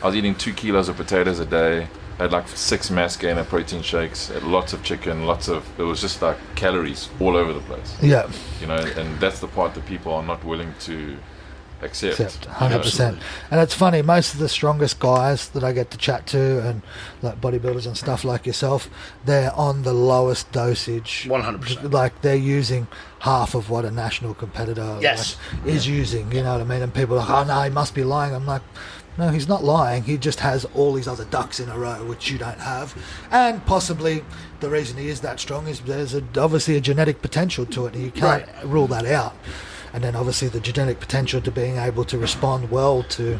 I was eating 2 kilos of potatoes a day. I had like 6 mass gainer protein shakes, had lots of chicken, it was just like calories all over the place. Yeah. And that's the part that people are not willing to accept. Except 100%. And it's funny, most of the strongest guys that I get to chat to, and like bodybuilders and stuff like yourself, they're on the lowest dosage. 100%. Like they're using half of what a national competitor Yes. is using, you know what I mean? And people are like, oh no, he must be lying. I'm like, no, he's not lying. He just has all these other ducks in a row, which you don't have. And possibly the reason he is that strong is there's obviously a genetic potential to it, and you can't rule that out. And then obviously the genetic potential to being able to respond well to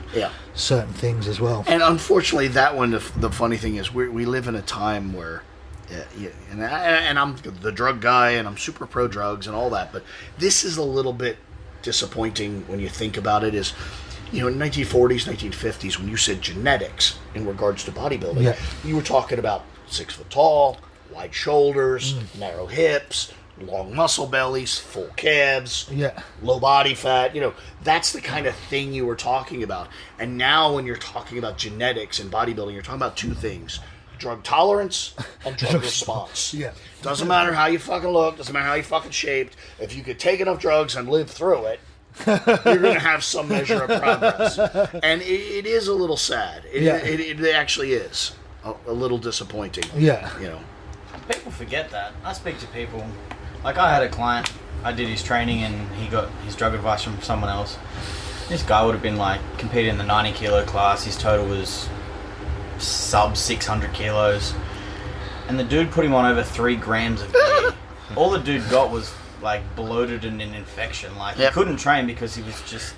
certain things as well. And unfortunately, that one, the funny thing is, we live in a time where, and I'm the drug guy, and I'm super pro drugs and all that, but this is a little bit disappointing when you think about it. Is in 1940s, 1950s, when you said genetics in regards to bodybuilding, you were talking about 6 foot tall, wide shoulders, narrow hips, long muscle bellies, full calves, low body fat. That's the kind of thing you were talking about. And now when you're talking about genetics and bodybuilding, you're talking about 2 things: drug tolerance and drug response. Doesn't matter how you fucking look, doesn't matter how you fucking shaped. If you could take enough drugs and live through it, you're going to have some measure of progress. And it is a little sad. It actually is a little disappointing. People forget that. I speak to people. Like, I had a client, I did his training and he got his drug advice from someone else. This guy would have been like competing in the 90 kilo class. His total was sub 600 kilos. And the dude put him on over 3 grams of gear. All the dude got was like bloated and an infection. Like, he couldn't train because he was just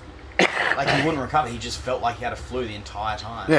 like, he wouldn't recover. He just felt like he had a flu the entire time.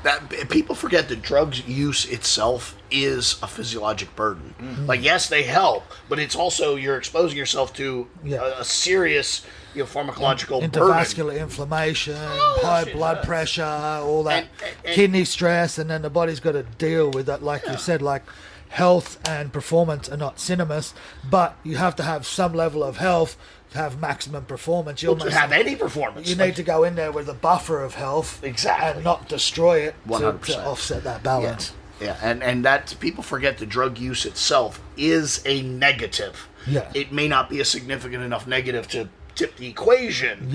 That people forget that drugs use itself is a physiologic burden. Like, yes, they help, but it's also you're exposing yourself to a serious pharmacological intervascular burden. inflammation, high blood pressure, all that, and kidney stress, and then the body's got to deal with that. Like you said, like health and performance are not synonymous, but you have to have some level of health to have maximum performance. You to have any performance. You need to go in there with a buffer of health, and not destroy it to 100%. offset that balance. And that people forget the drug use itself is a negative. It may not be a significant enough negative to tip the equation.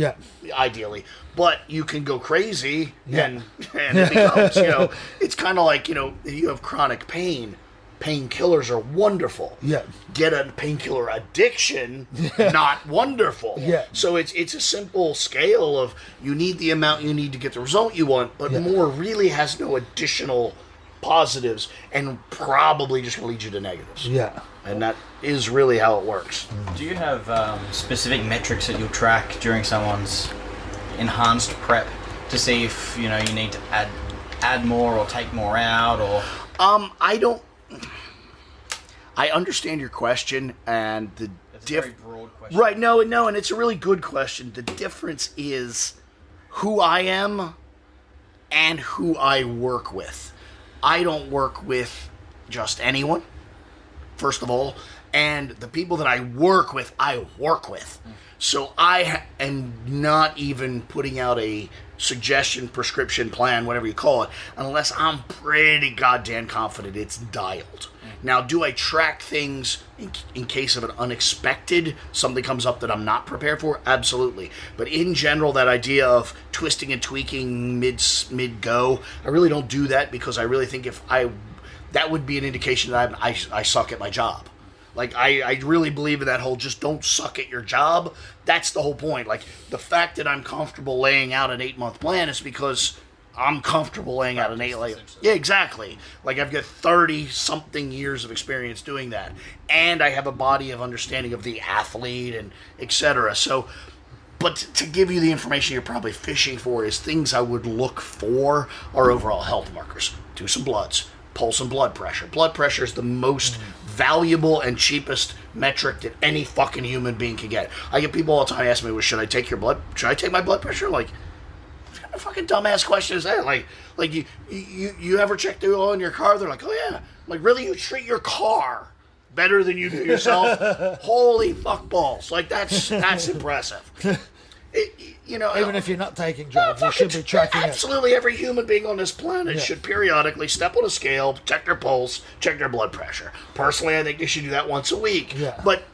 Ideally, but you can go crazy, and it becomes it's kind of like you have chronic pain. Painkillers are wonderful. Get a painkiller addiction, not wonderful. So it's a simple scale of you need the amount you need to get the result you want, but more really has no additional positives and probably just going to lead you to negatives. And that is really how it works. Do you have specific metrics that you'll track during someone's enhanced prep to see if you need to add more or take more out, or? I don't. I understand your question, and It's a very broad question. Right? No, and it's a really good question. The difference is who I am and who I work with. I don't work with just anyone. first of all, and the people that I work with. So I am not even putting out a suggestion, prescription, plan, whatever you call it, unless I'm pretty goddamn confident it's dialed. Now, do I track things in case of an unexpected, something comes up that I'm not prepared for? Absolutely. But in general, that idea of twisting and tweaking mid-go, I really don't do that, because I really think that would be an indication that I suck at my job. Like, I really believe in that whole just don't suck at your job. That's the whole point. Like, the fact that I'm comfortable laying out an 8-month plan is because I'm comfortable laying out an 8 month. Yeah, exactly. Like, I've got 30-something years of experience doing that. And I have a body of understanding of the athlete and et cetera. So, but to give you the information you're probably fishing for is things I would look for are overall health markers. Do some bloods. Pulse and blood pressure. Blood pressure is the most valuable and cheapest metric that any fucking human being can get. I get people all the time ask me, well, should I take my blood pressure? Like, what kind of fucking dumbass question is that? Like you ever check the oil in your car? They're like, oh yeah. Like, really? You treat your car better than you do yourself? Holy fuck balls. Like, that's impressive. Even if you're not taking drugs, you should be tracking it. Absolutely, every human being on this planet should periodically step on a scale, check their pulse, check their blood pressure. Personally, I think they should do that once a week. Yeah. But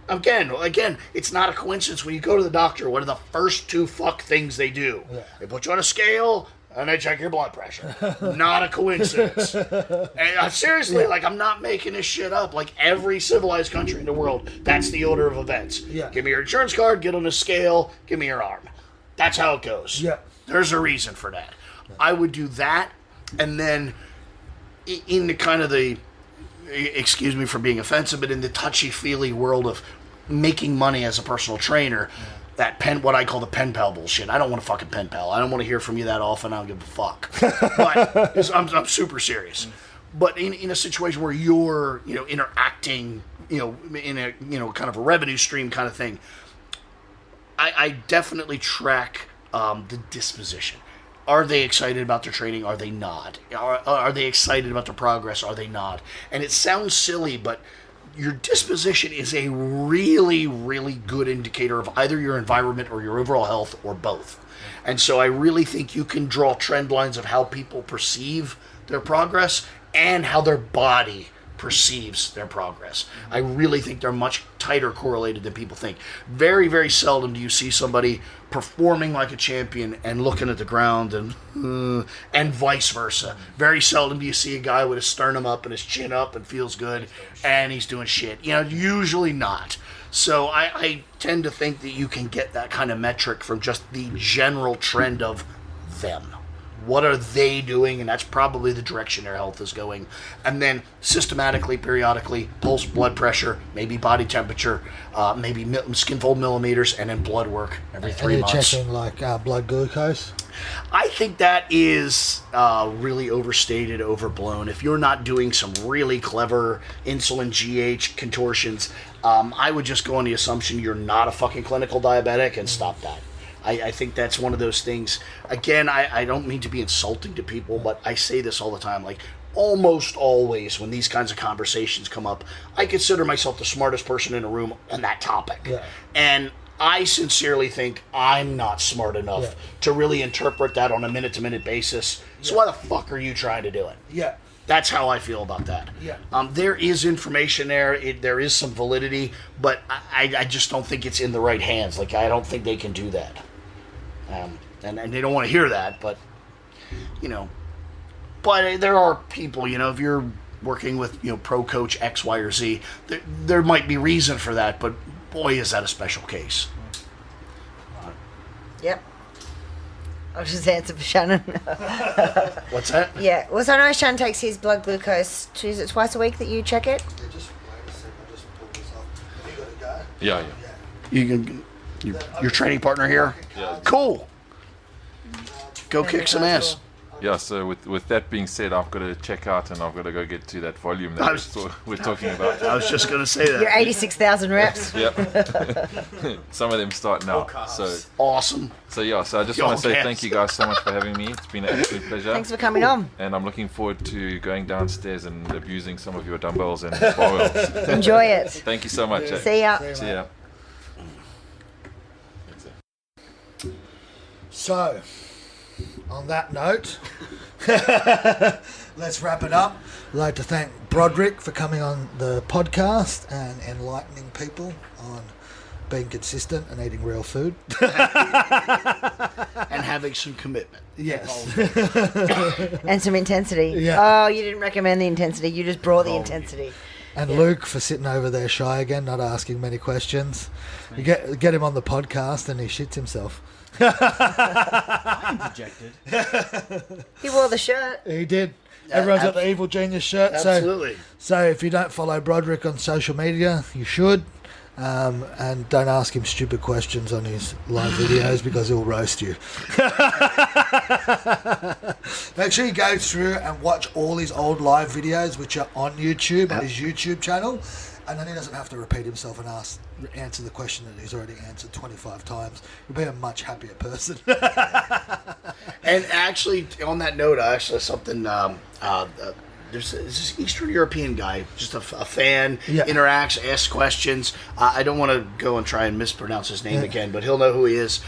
again, it's not a coincidence when you go to the doctor. What are the first 2 fuck things they do? Yeah. They put you on a scale and they check your blood pressure. Not a coincidence. And seriously, like, I'm not making this shit up. Like, every civilized country in the world, that's the order of events. Yeah. Give me your insurance card, get on a scale, give me your arm. That's how it goes. Yeah. There's a reason for that. Yeah. I would do that, and then in the kind of the, excuse me for being offensive, but in the touchy-feely world of making money as a personal trainer, that what I call the pen pal bullshit. I don't want a fucking pen pal. I don't want to hear from you that often. I don't give a fuck. But I'm super serious. But in a situation where you're, interacting, in a, kind of a revenue stream kind of thing, I definitely track the disposition. Are they excited about their training? Are they not? Are they excited about their progress? Are they not? And it sounds silly, but your disposition is a really, really good indicator of either your environment or your overall health, or both. And so I really think you can draw trend lines of how people perceive their progress and how their body perceives their progress. I really think they're much tighter correlated than people think. Very, very seldom do you see somebody performing like a champion and looking at the ground and vice versa. Very seldom do you see a guy with his sternum up and his chin up and feels good and he's doing shit. Usually not. So I tend to think that you can get that kind of metric from just the general trend of them. What are they doing? And that's probably the direction their health is going. And then systematically, periodically, pulse, blood pressure, maybe body temperature, maybe skin fold millimeters, and then blood work every 3 months. And checking like blood glucose? I think that is really overstated, overblown. If you're not doing some really clever insulin GH contortions, I would just go on the assumption you're not a fucking clinical diabetic and stop that. I think that's one of those things. Again, I don't mean to be insulting to people, but I say this all the time. Like, almost always when these kinds of conversations come up, I consider myself the smartest person in the room on that topic. Yeah. And I sincerely think I'm not smart enough to really interpret that on a minute-to-minute basis. So why the fuck are you trying to do it? Yeah. That's how I feel about that. Yeah. There is information there. There is some validity, but I just don't think it's in the right hands. Like, I don't think they can do that. And they don't want to hear that, but, but there are people, if you're working with, pro coach X, Y, or Z, there might be reason for that, but boy, is that a special case. Yep. I'll just answer for Shannon. What's that? Yeah. Well, so I know Shannon takes his blood glucose. Is it twice a week that you check it? Yeah, just wait a second. I just pulled this off. Have you got to go? Yeah. You can. Your training partner here? Yeah. Cool. Go kick some ass. yeah, so with that being said, I've got to check out and I've got to go get to that volume that we're talking about. I was just going to say that. Your 86,000 reps. Yep. Some of them start now. So Awesome. So I just want to say thank you guys so much for having me. It's been an absolute pleasure. Thanks for coming on. And I'm looking forward to going downstairs and abusing some of your dumbbells and barbells. Enjoy it. Thank you so much. eh? See ya. See ya. So, on that note, let's wrap it up. I'd like to thank Broderick for coming on the podcast and enlightening people on being consistent and eating real food. And having some commitment. Yes. And some intensity. Yeah. Oh, you didn't recommend the intensity. You just brought the intensity. And Luke for sitting over there shy again, not asking many questions. You get him on the podcast and he shits himself. I'm dejected. He wore the shirt. He did. Everyone's got the Evil Genius shirt. Absolutely. So if you don't follow Broderick on social media, you should. And don't ask him stupid questions on his live videos because he'll roast you. Make sure you go through and watch all his old live videos, which are on YouTube, on his YouTube channel. And then he doesn't have to repeat himself and answer the question that he's already answered 25 times. You'll be a much happier person. And actually, on that note, something. There's this Eastern European guy, just a fan, interacts, asks questions. I don't want to go and try and mispronounce his name again, but he'll know who he is.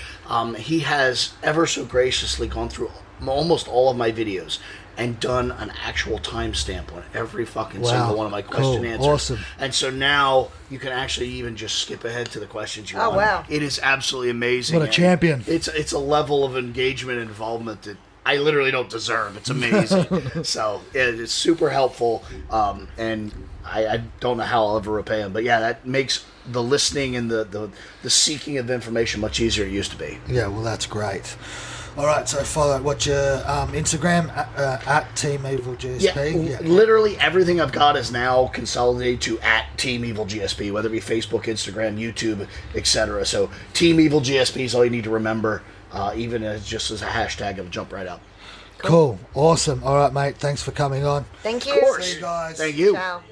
He has ever so graciously gone through almost all of my videos and done an actual timestamp on every fucking single one of my question answers. Awesome. And so now you can actually even just skip ahead to the questions you want. Oh, wow. It is absolutely amazing. What a champion. It's a level of engagement and involvement that I literally don't deserve. It's amazing. So it's super helpful, and I don't know how I'll ever repay him. But yeah, that makes the listening and the seeking of information much easier than it used to be. Yeah, well, that's great. All right, so follow. What's your Instagram at Team Evil GSP? Literally everything I've got is now consolidated to at Team Evil GSP, whether it be Facebook, Instagram, YouTube, etc. So Team Evil GSP is all you need to remember. Even just as a hashtag, it'll jump right up. Cool. Awesome. All right, mate. Thanks for coming on. Thank you. Of course. See you guys. Thank you. Ciao.